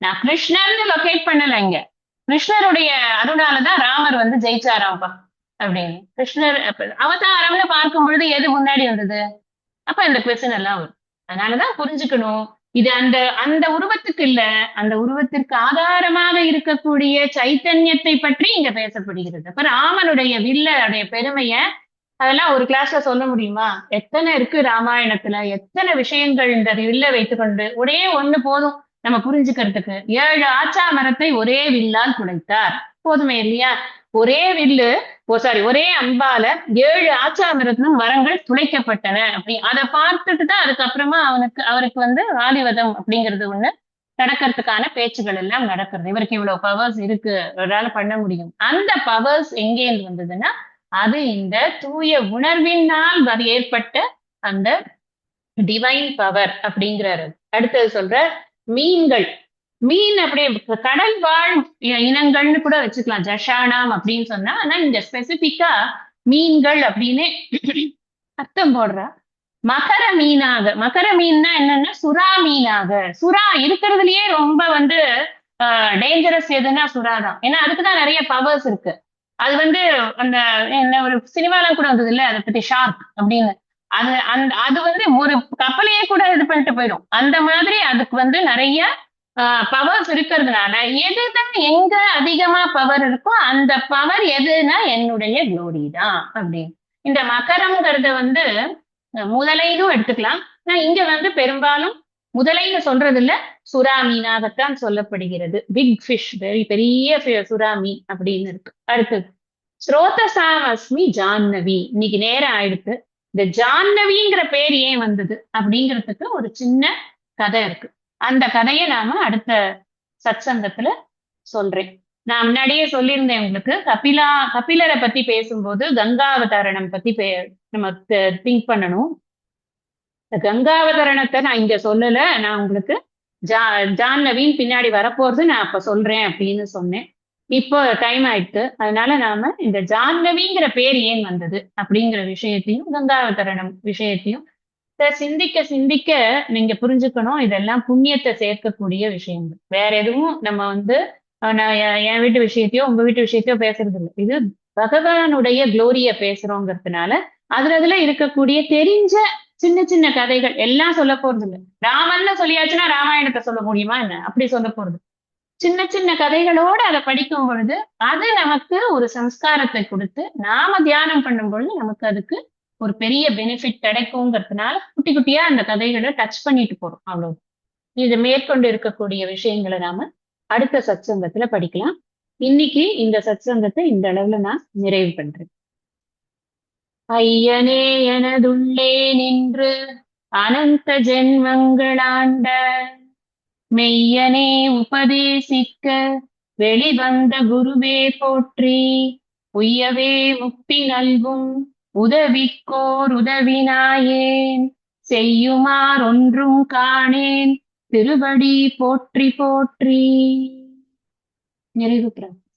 நான் கிருஷ்ணர்னு லொகேட் பண்ணல இங்க. கிருஷ்ணருடைய அருளாலதான் ராமர் வந்து ஜெயிச்சாராம்பா அப்படின்னு. கிருஷ்ணர் அவதாரம்னு பார்க்கும் பொழுது எது முன்னாடி வந்தது? அப்ப இந்த கொஸ்டின் எல்லாம் வரும். அதனாலதான் புரிஞ்சுக்கணும், இது அந்த அந்த உருவத்துக்கு இல்ல, அந்த உருவத்திற்கு ஆதாரமாக இருக்கக்கூடிய சைத்தன்யத்தை பற்றி இங்க பேசப்படுகிறது. அப்ப ராமனுடைய வில்லுடைய பெருமைய அதெல்லாம் ஒரு கிளாஸ்ல சொல்ல முடியுமா? எத்தனை இருக்கு ராமாயணத்துல, எத்தனை விஷயங்கள் இந்த வில்ல வைத்துக்கொண்டு. ஒரே ஒண்ணு போதும் நம்ம புரிஞ்சுக்கிறதுக்கு. 7 ஆச்சா மரத்தை ஒரே வில்லால் துளைத்தார், போதுமே இல்லையா? ஒரே வில்லு, ஒரே அம்பால 7 ஆச்சா மரங்கள் துளைக்கப்பட்டன. அப்படி அதை பார்த்துட்டு தான் அதுக்கப்புறமா அவருக்கு வந்து ஆதிவதம் அப்படிங்கிறது ஒண்ணு நடக்கிறதுக்கான பேச்சுகள் எல்லாம் நடக்கிறது. இவருக்கு இவ்வளவு பவர்ஸ் இருக்கு, இவரால பண்ண முடியும். அந்த பவர்ஸ் எங்கேருந்து வந்ததுன்னா அது இந்த தூய உணர்வினால் ஏற்பட்ட அந்த டிவைன் பவர் அப்படிங்கிறாரு. அடுத்தது சொல்ற மீன்கள், மீன் அப்படி கடல் வாழ் இனங்கள்னு கூட வச்சுக்கலாம், ஜஷானாம் அப்படின்னு சொன்னா. ஆனா இந்த ஸ்பெசிபிக்கா மீன்கள் அப்படின்னு அர்த்தம் போடுறா. மகர மீனாக, மகர மீன்னா என்னன்னா சுறா மீனாக. சுறா இருக்கிறதுலயே ரொம்ப வந்து டேஞ்சரஸ் எதுன்னா சுறா தான். ஏன்னா அதுக்குதான் நிறைய பவர்ஸ் இருக்கு. அது வந்து அந்த என்ன ஒரு சினிமாலாம் கூட வந்தது இல்ல, அதை பத்தி ஷார்க் அப்படின்னு. அது வந்து ஒரு கப்பலையே கூட இது பண்ணிட்டு போயிடும். அந்த மாதிரி அதுக்கு வந்து நிறைய பவர்ஸ் இருக்கிறதுனால எதுதான் எங்க அதிகமா பவர் இருக்கோ அந்த பவர் எதுனா என்னுடைய குளோரி தான் அப்படின்னு. இந்த மகரம்ங்கிறத வந்து முதலைன்னு எடுத்துக்கலாம். நான் இங்க வந்து பெரும்பாலும் முதலைன்னு சொல்றது இல்ல, சுறா மீனாகத்தான் சொல்லப்படுகிறது. பிக் ஃபிஷ், பெரிய சுறா மீன் அப்படின்னு இருக்கு. அடுத்தது ஸ்ரோதசாமஸ்மி ஜான்னவி. இன்னைக்கு நேரம் ஆயிடுத்து. இந்த ஜான்னவிங்கிற பேர் ஏன் வந்தது அப்படிங்கிறதுக்கு ஒரு சின்ன கதை இருக்கு. அந்த கதையை நாம அடுத்த சத்சங்கத்துல சொல்றேன். நான் முன்னாடியே சொல்லியிருந்தேன் உங்களுக்கு, கபிலரை பத்தி பேசும்போது கங்காவதாரணம் பத்தி நம்ம திங்க் பண்ணணும். கங்காவதரணத்தை நான் இங்க சொல்லல, நான் உங்களுக்கு ஜான்னவின் பின்னாடி வரப்போறது நான் அப்ப சொல்றேன் அப்படின்னு சொன்னேன். இப்போ டைம் ஆயிடுத்து. அதனால நாம இந்த ஜான்னவிங்கிற பேர் ஏன் வந்தது அப்படிங்கிற விஷயத்தையும் கங்காவதரணம் விஷயத்தையும் சிந்திக்க சிந்திக்க நீங்க புரிஞ்சுக்கணும். இதெல்லாம் புண்ணியத்தை சேர்க்கக்கூடிய விஷயங்கள். வேற எதுவும் நம்ம வந்து நான் என் வீட்டு விஷயத்தையோ உங்க வீட்டு விஷயத்தையோ பேசுறது இல்லை. இது பகவானுடைய குளோரிய பேசுறோங்கிறதுனால அதுல இருக்கக்கூடிய தெரிஞ்ச சின்ன சின்ன கதைகள் எல்லாம் சொல்ல போறது இல்லை. ராமன்னு சொல்லியாச்சுன்னா ராமாயணத்தை சொல்ல முடியுமா என்ன? அப்படி சொல்ல போறது சின்ன சின்ன கதைகளோட அதை படிக்கும் பொழுது அது நமக்கு ஒரு சம்ஸ்காரத்தை கொடுத்து நாம தியானம் பண்ணும் பொழுது நமக்கு அதுக்கு ஒரு பெரிய பெனிஃபிட் கிடைக்குங்கிறதுனால குட்டி குட்டியா அந்த கதைகளை டச் பண்ணிட்டு போறோம், அவ்வளவு. இது மேற்கொண்டு இருக்கக்கூடிய விஷயங்களை நாம அடுத்த சத்சங்கத்துல படிக்கலாம். இன்னைக்கு இந்த சத்சங்கத்தை இந்த அளவுல நான் நிறைவு பண்றேன். ஐயனே எனதுள்ளே நின்று அனந்த ஜென்மங்களாண்ட மெய்யனே உபதேசிக்க வெளிவந்த குருவே போற்றி. உய்யவே முக்தி நல்கும் உதவிக்கோர் உதவினாயேன் செய்யுமார் ஒன்றும் காணேன் திருவடி போற்றி போற்றி. நிறைவு பிரார்த்தனை.